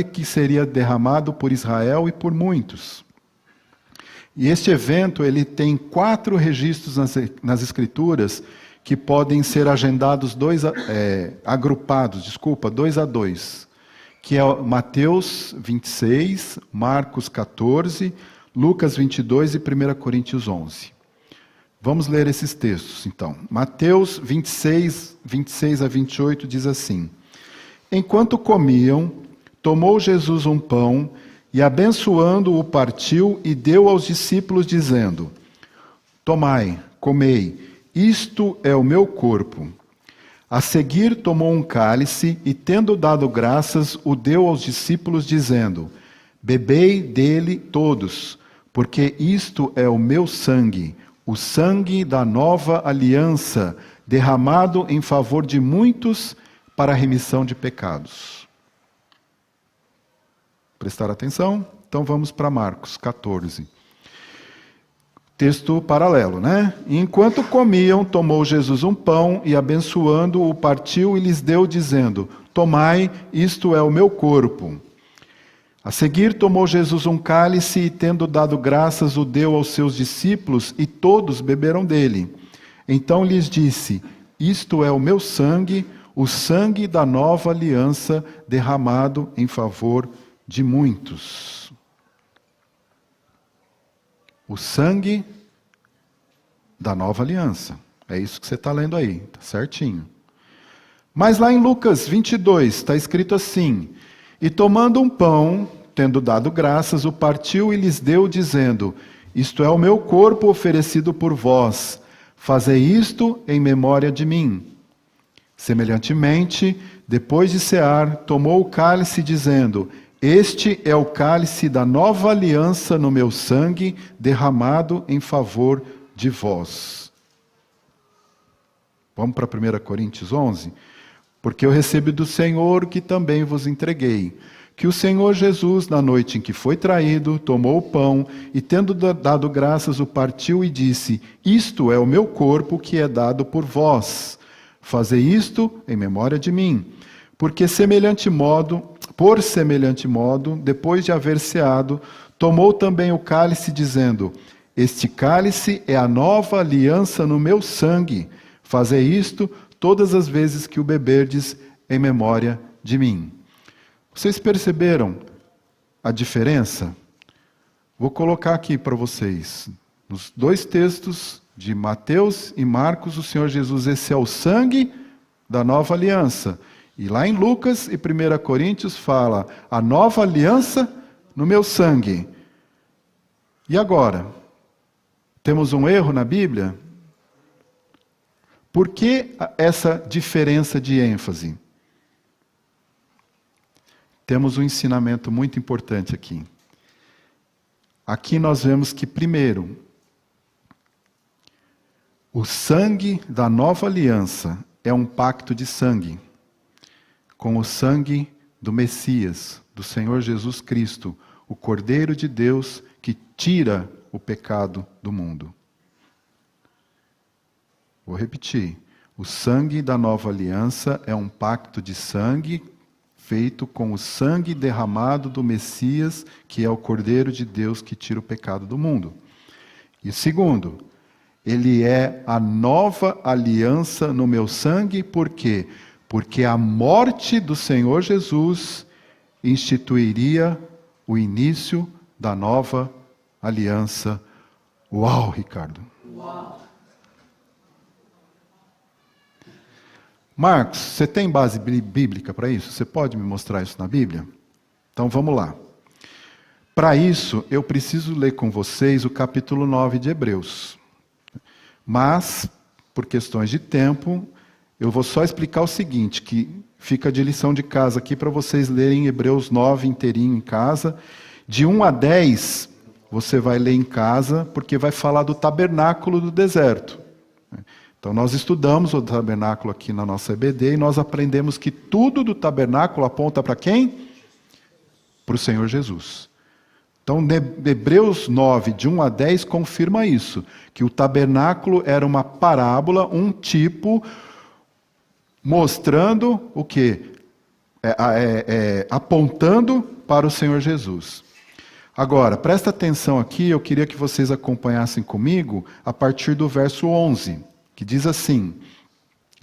que seria derramado por Israel e por muitos. E este evento ele tem 4 registros nas Escrituras que podem ser agendados 2 a 2, que é Mateus 26, Marcos 14, Lucas 22 e 1 Coríntios 11. Vamos ler esses textos, então. Mateus 26, 26 a 28 diz assim: Enquanto comiam, tomou Jesus um pão e, abençoando-o, partiu e deu aos discípulos, dizendo: Tomai, comei, isto é o meu corpo. A seguir tomou um cálice e, tendo dado graças, o deu aos discípulos, dizendo: Bebei dele todos, porque isto é o meu sangue, o sangue da nova aliança, derramado em favor de muitos para a remissão de pecados. Prestar atenção? Então vamos para Marcos 14. Texto paralelo, né? Enquanto comiam, tomou Jesus um pão e, abençoando-o, partiu e lhes deu, dizendo: Tomai, isto é o meu corpo. A seguir tomou Jesus um cálice e, tendo dado graças, o deu aos seus discípulos, e todos beberam dele. Então lhes disse: Isto é o meu sangue, o sangue da nova aliança, derramado em favor de muitos. O sangue da nova aliança. É isso que você está lendo aí, tá certinho. Mas lá em Lucas 22, está escrito assim: E tomando um pão, tendo dado graças, o partiu e lhes deu, dizendo: Isto é o meu corpo oferecido por vós. Fazei isto em memória de mim. Semelhantemente, depois de cear, tomou o cálice, dizendo: Este é o cálice da nova aliança no meu sangue, derramado em favor de vós. Vamos para 1 Coríntios 11? Porque eu recebi do Senhor que também vos entreguei, que o Senhor Jesus, na noite em que foi traído, tomou o pão e, tendo dado graças, o partiu e disse: Isto é o meu corpo que é dado por vós. Fazei isto em memória de mim. Porque por semelhante modo, depois de haver ceado, tomou também o cálice, dizendo: Este cálice é a nova aliança no meu sangue. Fazei isto todas as vezes que o beberdes em memória de mim. Vocês perceberam a diferença? Vou colocar aqui para vocês. Nos dois textos de Mateus e Marcos, o Senhor Jesus, esse é o sangue da nova aliança. E lá em Lucas e 1 Coríntios fala: a nova aliança no meu sangue. E agora? Temos um erro na Bíblia? Por que essa diferença de ênfase? Temos um ensinamento muito importante aqui. Aqui nós vemos que, primeiro, o sangue da nova aliança é um pacto de sangue, com o sangue do Messias, do Senhor Jesus Cristo, o Cordeiro de Deus que tira o pecado do mundo. Vou repetir. O sangue da nova aliança é um pacto de sangue feito com o sangue derramado do Messias, que é o Cordeiro de Deus que tira o pecado do mundo. E segundo, ele é a nova aliança no meu sangue, por quê? Porque a morte do Senhor Jesus instituiria o início da nova aliança. Uau, Ricardo! Uau! Marcos, você tem base bíblica para isso? Você pode me mostrar isso na Bíblia? Então vamos lá. Para isso, eu preciso ler com vocês o capítulo 9 de Hebreus. Mas, por questões de tempo, eu vou só explicar o seguinte, que fica de lição de casa aqui para vocês lerem Hebreus 9 inteirinho em casa. De 1 a 10, você vai ler em casa, porque vai falar do tabernáculo do deserto. Então, nós estudamos o tabernáculo aqui na nossa EBD e nós aprendemos que tudo do tabernáculo aponta para quem? Para o Senhor Jesus. Então, Hebreus 9, de 1 a 10, confirma isso, que o tabernáculo era uma parábola, um tipo, mostrando o quê? Apontando para o Senhor Jesus. Agora, presta atenção aqui, eu queria que vocês acompanhassem comigo a partir do verso 11. Que diz assim: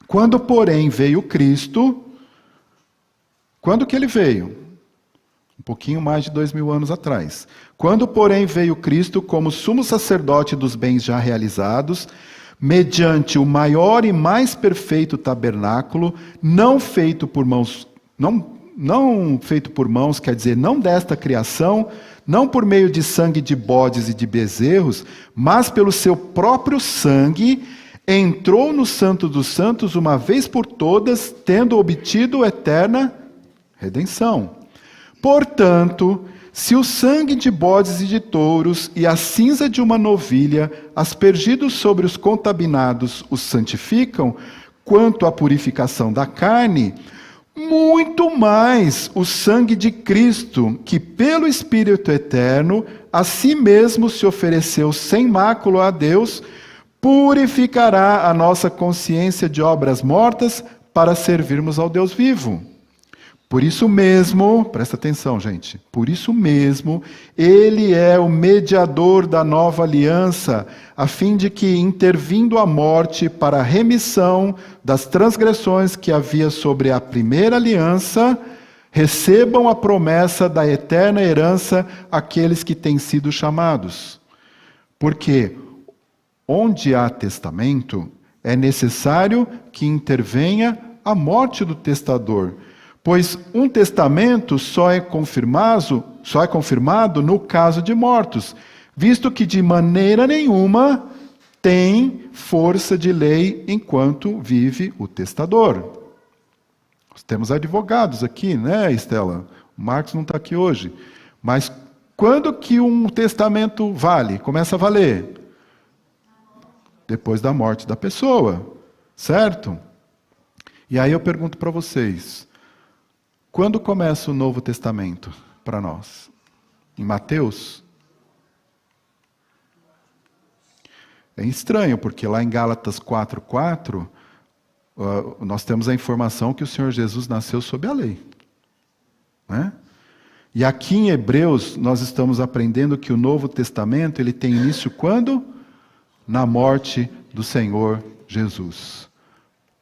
quando, porém, veio Cristo, quando que ele veio? pouquinho mais de 2000 anos atrás. Quando, porém, veio Cristo como sumo sacerdote dos bens já realizados, mediante o maior e mais perfeito tabernáculo, não feito por mãos, quer dizer, não desta criação, não por meio de sangue de bodes e de bezerros, mas pelo seu próprio sangue, entrou no Santo dos Santos uma vez por todas, tendo obtido eterna redenção. Portanto, se o sangue de bodes e de touros e a cinza de uma novilha, aspergidos sobre os contaminados, os santificam, quanto à purificação da carne, muito mais o sangue de Cristo, que pelo Espírito eterno, a si mesmo se ofereceu sem mácula a Deus, purificará a nossa consciência de obras mortas para servirmos ao Deus vivo. Por isso mesmo, presta atenção, gente, por isso mesmo, ele é o mediador da nova aliança, a fim de que, intervindo a morte para a remissão das transgressões que havia sobre a primeira aliança, recebam a promessa da eterna herança aqueles que têm sido chamados. Porque onde há testamento, é necessário que intervenha a morte do testador, pois um testamento só é confirmado no caso de mortos, visto que de maneira nenhuma tem força de lei enquanto vive o testador. Nós temos advogados aqui, né, Estela? O Marcos não está aqui hoje. Mas quando que um testamento vale? Começa a valer? Depois da morte da pessoa, certo? E aí eu pergunto para vocês, quando começa o Novo Testamento para nós? Em Mateus? É estranho, porque lá em Gálatas 4:4, nós temos a informação que o Senhor Jesus nasceu sob a lei. Né? E aqui em Hebreus, nós estamos aprendendo que o Novo Testamento ele tem início quando? Na morte do Senhor Jesus.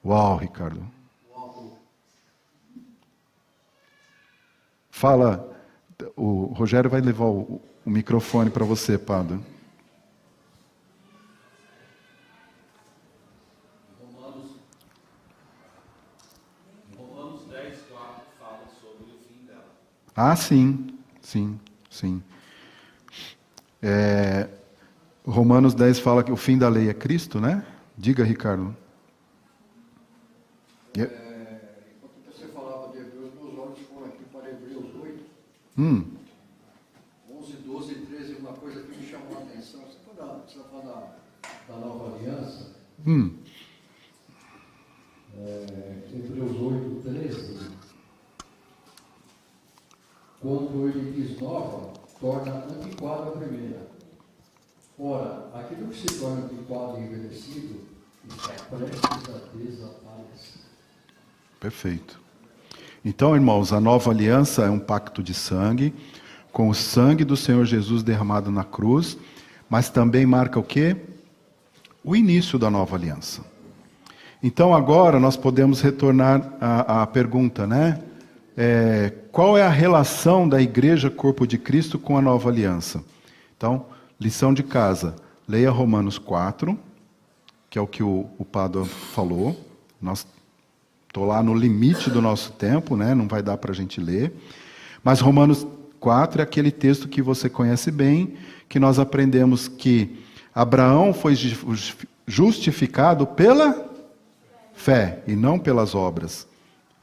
Uau, Ricardo. Fala, o Rogério vai levar o microfone para você, Padre. Romanos 10:4 fala sobre o fim dela. Ah, sim. Romanos 10 fala que o fim da lei é Cristo, né? Diga, Ricardo. Enquanto você falava de Hebreus, meus olhos foram aqui para Hebreus 8. 11, 12 e 13, uma coisa que me chamou a atenção. Você está falando da nova aliança. Hebreus 8, 13. Quando ele diz nova, torna antiquada a primeira. Ora, aquilo que se torna antiquado e envelhecido está prestes a desaparecer. Perfeito. Então, irmãos, a nova aliança é um pacto de sangue, com o sangue do Senhor Jesus derramado na cruz, mas também marca o quê? O início da nova aliança. Então, agora nós podemos retornar à pergunta, né? Qual é a relação da igreja corpo de Cristo com a nova aliança? Então, lição de casa, leia Romanos 4, que é o que o Padre falou. Estou lá no limite do nosso tempo, né? Não vai dar para a gente ler. Mas Romanos 4 é aquele texto que você conhece bem, que nós aprendemos que Abraão foi justificado pela fé e não pelas obras.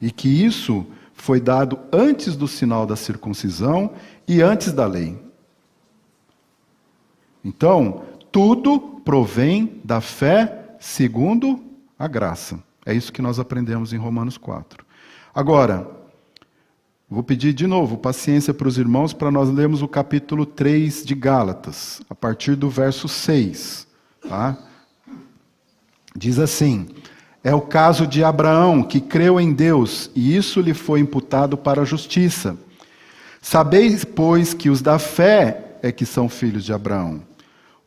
E que isso foi dado antes do sinal da circuncisão e antes da lei. Então, tudo provém da fé segundo a graça. É isso que nós aprendemos em Romanos 4. Agora, vou pedir de novo paciência para os irmãos para nós lermos o capítulo 3 de Gálatas, a partir do verso 6. Tá? Diz assim: é o caso de Abraão, que creu em Deus, e isso lhe foi imputado para a justiça. Sabeis, pois, que os da fé é que são filhos de Abraão.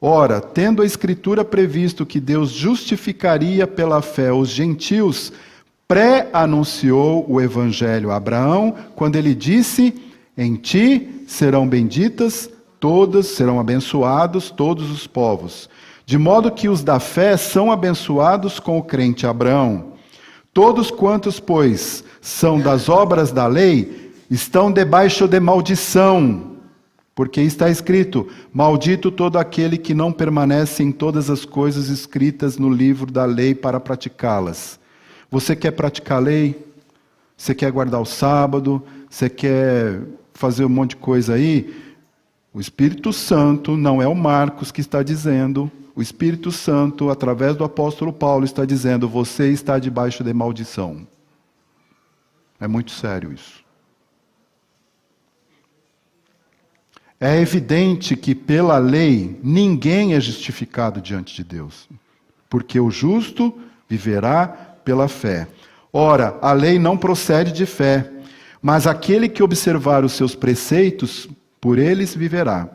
Ora, tendo a Escritura previsto que Deus justificaria pela fé os gentios, pré-anunciou o Evangelho a Abraão, quando ele disse: Em ti serão benditas todas, serão abençoados todos os povos. De modo que os da fé são abençoados com o crente Abraão. Todos quantos, pois, são das obras da lei, estão debaixo de maldição. Porque está escrito: maldito todo aquele que não permanece em todas as coisas escritas no livro da lei para praticá-las. Você quer praticar a lei? Você quer guardar o sábado? Você quer fazer um monte de coisa aí? O Espírito Santo, não é o Marcos que está dizendo, o Espírito Santo, através do apóstolo Paulo, está dizendo: você está debaixo de maldição. É muito sério isso. É evidente que pela lei ninguém é justificado diante de Deus, porque o justo viverá pela fé. Ora, a lei não procede de fé, mas aquele que observar os seus preceitos, por eles viverá.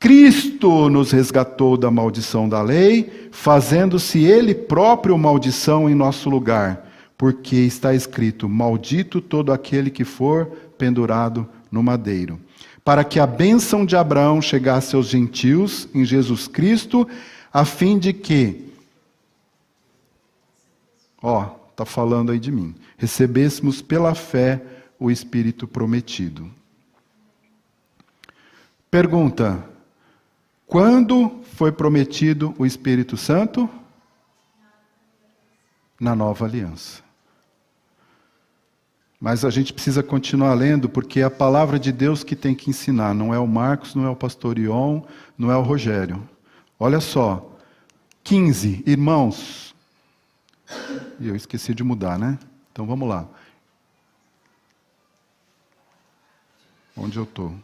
Cristo nos resgatou da maldição da lei, fazendo-se Ele próprio maldição em nosso lugar, porque está escrito: maldito todo aquele que for pendurado no madeiro. Para que a bênção de Abraão chegasse aos gentios em Jesus Cristo, a fim de que, está falando aí de mim, recebêssemos pela fé o Espírito prometido. Pergunta: quando foi prometido o Espírito Santo? Na nova aliança. Mas a gente precisa continuar lendo, porque é a palavra de Deus que tem que ensinar. Não é o Marcos, não é o pastor Ion, não é o Rogério. Olha só. 15, irmãos. E eu esqueci de mudar, né? Então vamos lá. Onde eu estou?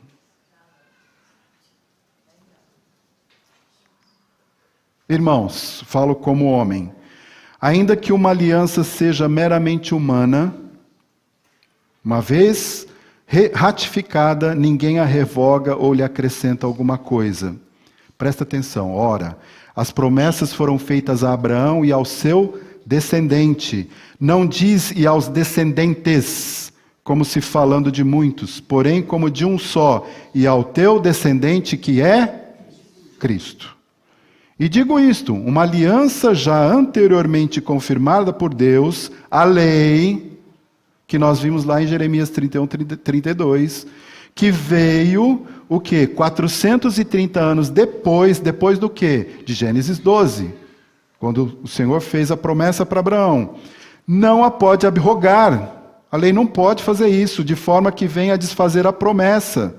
Irmãos, falo como homem. Ainda que uma aliança seja meramente humana, uma vez ratificada, ninguém a revoga ou lhe acrescenta alguma coisa. Presta atenção. Ora, as promessas foram feitas a Abraão e ao seu descendente. Não diz e aos descendentes, como se falando de muitos, porém como de um só, e ao teu descendente que é Cristo. E digo isto: uma aliança já anteriormente confirmada por Deus, a lei, que nós vimos lá em Jeremias 31, 32, que veio, o quê? 430 anos depois do quê? De Gênesis 12, quando o Senhor fez a promessa para Abraão. Não a pode abrogar, a lei não pode fazer isso, de forma que venha a desfazer a promessa,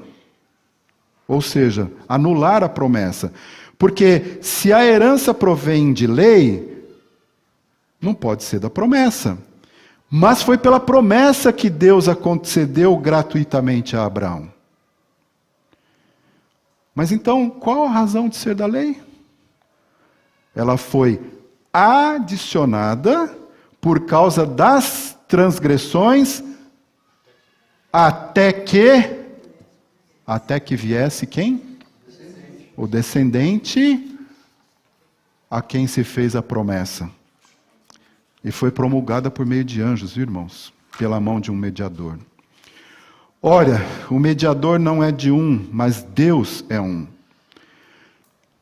ou seja, anular a promessa. Porque se a herança provém de lei, não pode ser da promessa. Mas foi pela promessa que Deus a concedeu gratuitamente a Abraão. Mas então, qual a razão de ser da lei? Ela foi adicionada por causa das transgressões, até que viesse quem? O descendente a quem se fez a promessa. E foi promulgada por meio de anjos, viu, irmãos? Pela mão de um mediador. Olha, o mediador não é de um, mas Deus é um.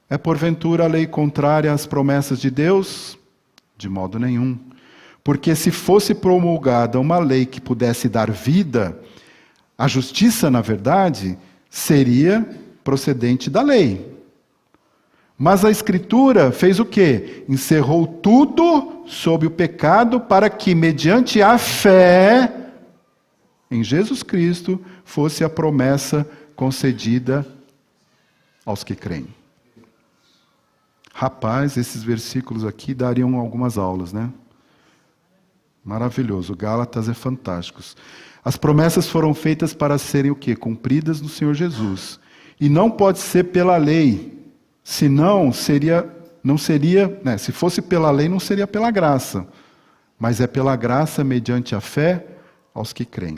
É porventura a lei contrária às promessas de Deus? De modo nenhum. Porque se fosse promulgada uma lei que pudesse dar vida, a justiça, na verdade, seria procedente da lei. Mas a Escritura fez o quê? Encerrou tudo sob o pecado para que, mediante a fé em Jesus Cristo, fosse a promessa concedida aos que creem. Rapaz, esses versículos aqui dariam algumas aulas, né? Maravilhoso. Gálatas é fantástico. As promessas foram feitas para serem o quê? Cumpridas no Senhor Jesus. E não pode ser pela lei. Senão, não seria, né? Se fosse pela lei, não seria pela graça. Mas é pela graça, mediante a fé, aos que creem.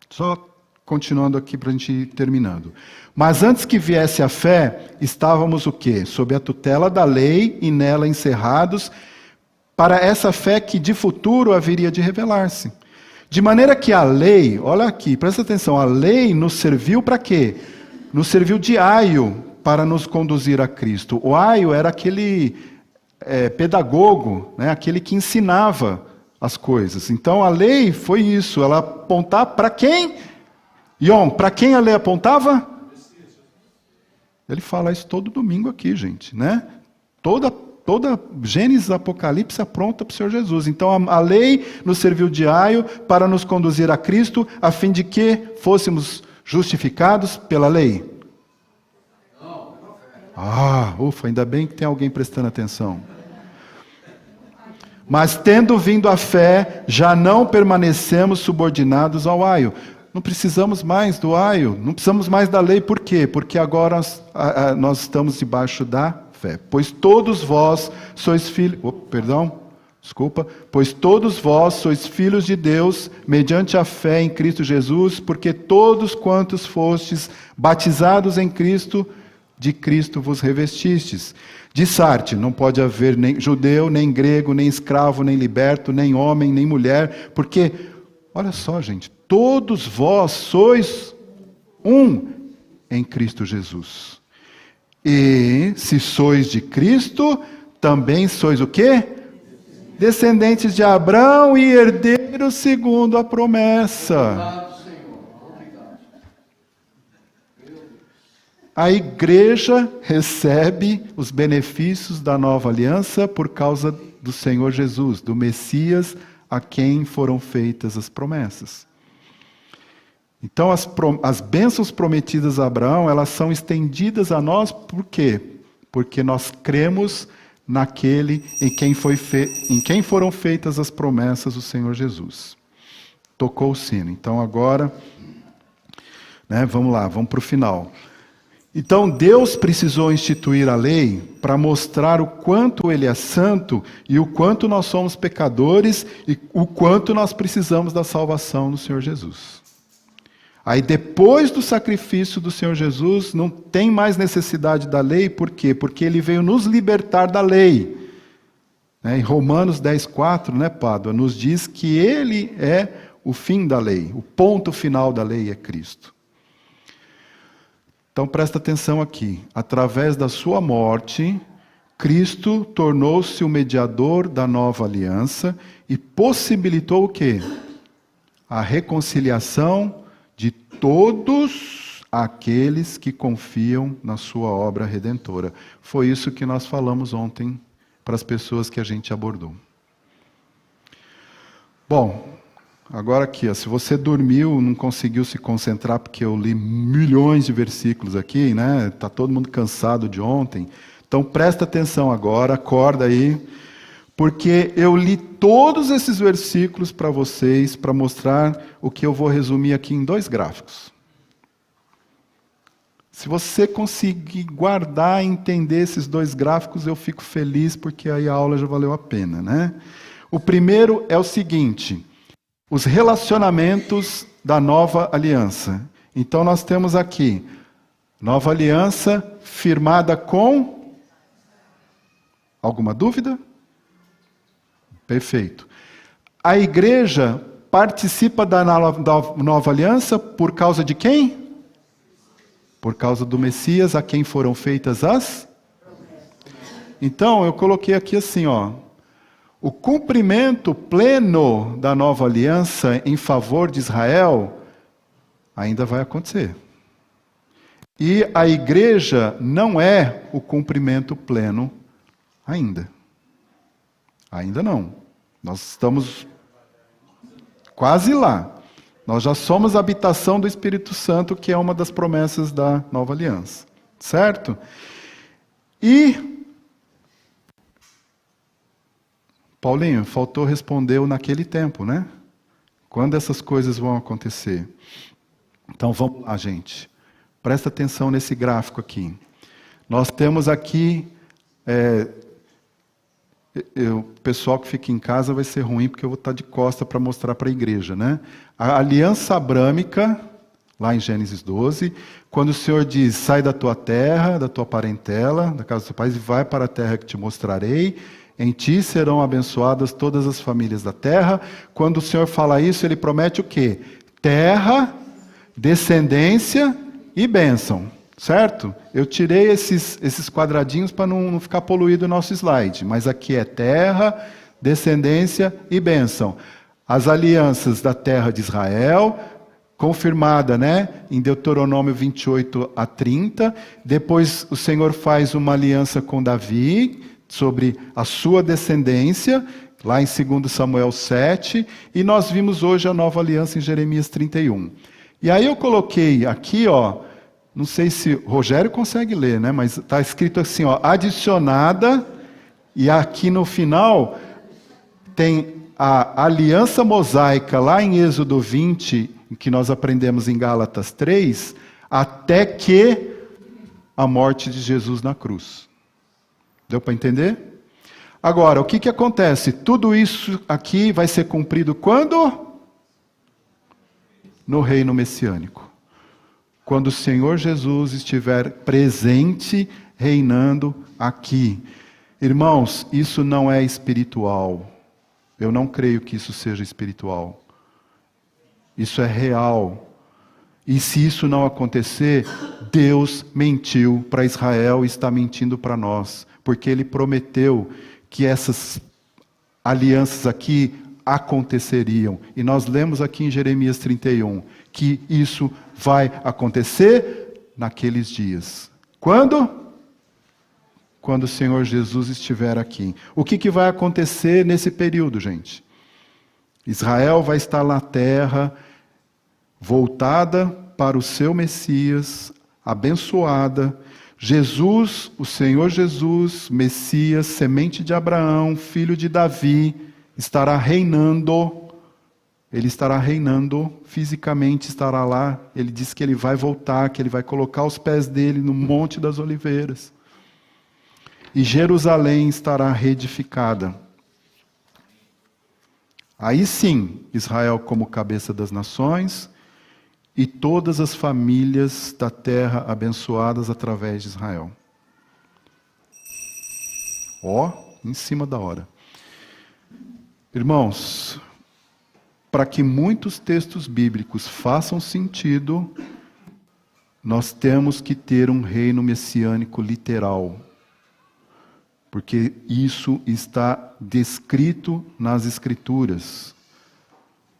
Só continuando aqui para a gente ir terminando. Mas antes que viesse a fé, estávamos o quê? Sob a tutela da lei e nela encerrados, para essa fé que de futuro haveria de revelar-se. De maneira que a lei, olha aqui, presta atenção, a lei nos serviu para quê? Nos serviu de aio para nos conduzir a Cristo. O aio era aquele pedagogo, né? Aquele que ensinava as coisas. Então a lei foi isso, ela apontava para quem? Ion, para quem a lei apontava? Ele fala isso todo domingo aqui, gente, né? Toda Gênesis, Apocalipse apronta para o Senhor Jesus. Então a lei nos serviu de aio para nos conduzir a Cristo, a fim de que fôssemos justificados pela lei. Ufa, ainda bem que tem alguém prestando atenção. Mas tendo vindo a fé, já não permanecemos subordinados ao aio. Não precisamos mais do aio, não precisamos mais da lei. Por quê? Porque agora nós estamos debaixo da fé. Pois todos vós sois filhos... Pois todos vós sois filhos de Deus, mediante a fé em Cristo Jesus, porque todos quantos fostes batizados em Cristo, de Cristo vos revestistes. Dissarte, não pode haver nem judeu, nem grego, nem escravo, nem liberto, nem homem, nem mulher, porque, olha só, gente, todos vós sois um em Cristo Jesus. E se sois de Cristo, também sois o quê? Descendentes de Abraão e herdeiros segundo a promessa. A igreja recebe os benefícios da nova aliança por causa do Senhor Jesus, do Messias, a quem foram feitas as promessas. Então, as bênçãos prometidas a Abraão, elas são estendidas a nós, por quê? Porque nós cremos naquele em quem foram feitas as promessas do Senhor Jesus. Tocou o sino. Então, agora, vamos lá, vamos para o final. Então, Deus precisou instituir a lei para mostrar o quanto Ele é santo e o quanto nós somos pecadores e o quanto nós precisamos da salvação do Senhor Jesus. Aí, depois do sacrifício do Senhor Jesus, não tem mais necessidade da lei, por quê? Porque Ele veio nos libertar da lei. Em Romanos 10,4, Pádua, nos diz que Ele é o fim da lei, o ponto final da lei é Cristo. Então presta atenção aqui. Através da sua morte, Cristo tornou-se o mediador da nova aliança e possibilitou o quê? A reconciliação de todos aqueles que confiam na sua obra redentora. Foi isso que nós falamos ontem para as pessoas que a gente abordou. Bom, agora aqui, se você dormiu, não conseguiu se concentrar, porque eu li milhões de versículos aqui, Está todo mundo cansado de ontem. Então presta atenção agora, acorda aí, porque eu li todos esses versículos para vocês, para mostrar o que eu vou resumir aqui em 2 gráficos. Se você conseguir guardar e entender esses 2 gráficos, eu fico feliz, porque aí a aula já valeu a pena, O primeiro é o seguinte: os relacionamentos da nova aliança. Então nós temos aqui, nova aliança firmada com... Alguma dúvida? Perfeito. A igreja participa da nova aliança por causa de quem? Por causa do Messias, a quem foram feitas as... Então eu coloquei aqui assim, o cumprimento pleno da nova aliança em favor de Israel ainda vai acontecer. E a igreja não é o cumprimento pleno ainda. Ainda não. Nós estamos quase lá. Nós já somos a habitação do Espírito Santo, que é uma das promessas da nova aliança. Certo? E... Paulinho, faltou responder naquele tempo, Quando essas coisas vão acontecer? Então vamos lá, gente. Presta atenção nesse gráfico aqui. Nós temos aqui... o pessoal que fica em casa vai ser ruim, porque eu vou estar de costa para mostrar para a igreja, A aliança abrâmica, lá em Gênesis 12, quando o Senhor diz, sai da tua terra, da tua parentela, da casa do teu pai, e vai para a terra que te mostrarei, Em ti serão abençoadas todas as famílias da terra. Quando o Senhor fala isso, Ele promete o quê? Terra, descendência e bênção, certo? Eu tirei esses quadradinhos para não ficar poluído o nosso slide, mas aqui é terra, descendência e bênção. As alianças da terra de Israel, confirmada, né, em Deuteronômio 28 a 30. Depois o Senhor faz uma aliança com Davi, sobre a sua descendência, lá em 2 Samuel 7, e nós vimos hoje a nova aliança em Jeremias 31. E aí eu coloquei aqui, ó, não sei se Rogério consegue ler, né, mas está escrito assim, ó, adicionada, e aqui no final tem a aliança mosaica, lá em Êxodo 20, que nós aprendemos em Gálatas 3, até que a morte de Jesus na cruz. Deu para entender? Agora, o que acontece? Tudo isso aqui vai ser cumprido quando? No reino messiânico. Quando o Senhor Jesus estiver presente, reinando aqui. Irmãos, isso não é espiritual. Eu não creio que isso seja espiritual. Isso é real. E se isso não acontecer, Deus mentiu para Israel e está mentindo para nós. Porque Ele prometeu que essas alianças aqui aconteceriam. E nós lemos aqui em Jeremias 31 que isso vai acontecer naqueles dias. Quando? Quando o Senhor Jesus estiver aqui. O que vai acontecer nesse período, gente? Israel vai estar na terra, voltada para o seu Messias, abençoada. Jesus, o Senhor Jesus, Messias, semente de Abraão, filho de Davi, estará reinando. Ele estará reinando, fisicamente estará lá. Ele diz que ele vai voltar, que ele vai colocar os pés dele no Monte das Oliveiras. E Jerusalém estará reedificada. Aí sim, Israel como cabeça das nações, e todas as famílias da terra abençoadas através de Israel. Ó, em cima da hora. Irmãos, para que muitos textos bíblicos façam sentido, nós temos que ter um reino messiânico literal. Porque isso está descrito nas Escrituras.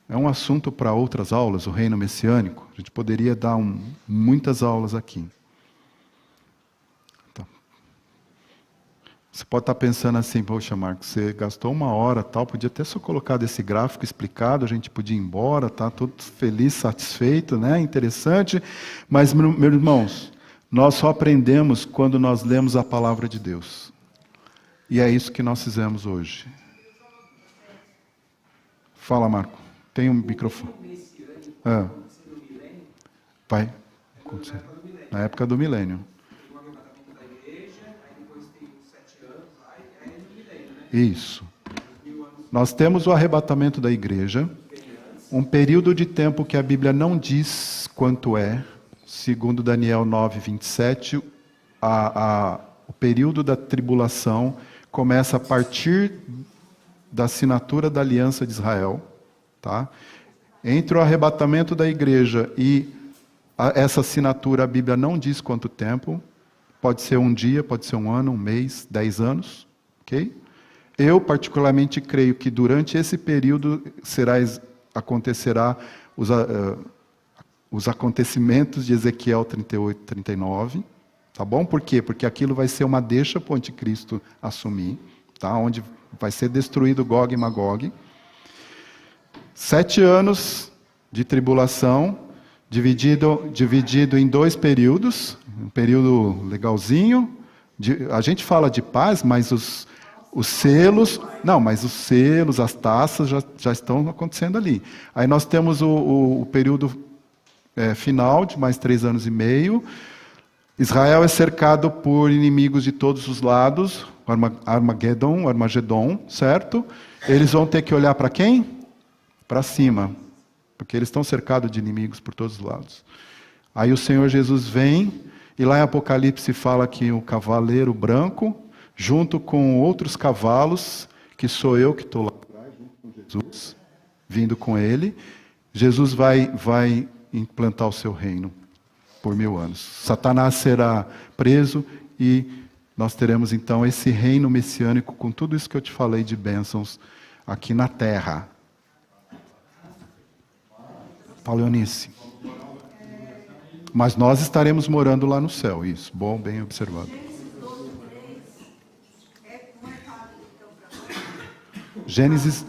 É um assunto para outras aulas, o reino messiânico. A gente poderia dar muitas aulas aqui. Então, você pode estar pensando assim, poxa, Marcos, você gastou 1 hora, tal, podia ter só colocado esse gráfico explicado, a gente podia ir embora, tá todo feliz, satisfeito, né? Interessante. Mas, meus irmãos, nós só aprendemos quando nós lemos a palavra de Deus. E é isso que nós fizemos hoje. Fala, Marco. Tem um microfone. Vai acontecer. Na época do milênio. Isso. Nós temos o arrebatamento da igreja. Um período de tempo que a Bíblia não diz quanto é. Segundo Daniel 9, 27, o período da tribulação começa a partir da assinatura da aliança de Israel. Tá? Entre o arrebatamento da igreja e essa assinatura, a Bíblia não diz quanto tempo. Pode ser um dia, pode ser 1 ano, 1 mês, 10 anos. Okay? Eu, particularmente, creio que durante esse período acontecerá os acontecimentos de Ezequiel 38, 39. Tá bom? Por quê? Porque aquilo vai ser uma deixa para o anticristo assumir, tá? Onde vai ser destruído Gog e Magog. 7 anos de tribulação, dividido em 2 períodos. Um período legalzinho. A gente fala de paz, mas os selos... Não, mas os selos, as taças já estão acontecendo ali. Aí nós temos o período final, de mais 3 anos e meio. Israel é cercado por inimigos de todos os lados. Armagedon, certo? Eles vão ter que olhar para quem? Para cima, porque eles estão cercados de inimigos por todos os lados. Aí o Senhor Jesus vem, e lá em Apocalipse fala que o cavaleiro branco, junto com outros cavalos, que sou eu que estou lá atrás, junto com Jesus, vindo com ele. Jesus vai implantar o seu reino por 1000 anos. Satanás será preso e nós teremos então esse reino messiânico com tudo isso que eu te falei de bênçãos aqui na terra. Paulo Eunice. Mas nós estaremos morando lá no céu, isso. Bom, bem observado. Gênesis.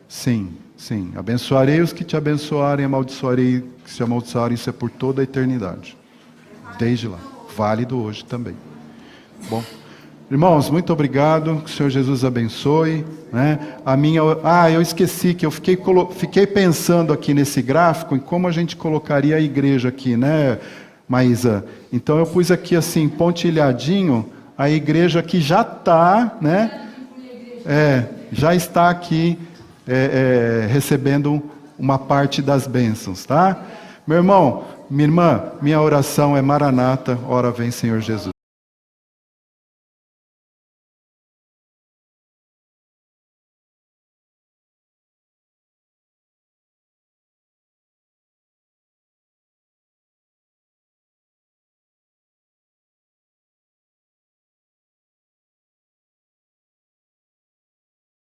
Sim, sim. Abençoarei os que te abençoarem, amaldiçoarei que se amaldiçoarem, isso é por toda a eternidade. Desde lá. Válido hoje também. Bom. Irmãos, muito obrigado, que o Senhor Jesus abençoe, né? Eu esqueci que eu fiquei pensando aqui nesse gráfico em como a gente colocaria a igreja aqui, né, Maísa? Então eu pus aqui assim, pontilhadinho, a igreja que já está, né? Já está aqui recebendo uma parte das bênçãos, tá? Meu irmão, minha irmã, minha oração é Maranata, ora vem Senhor Jesus.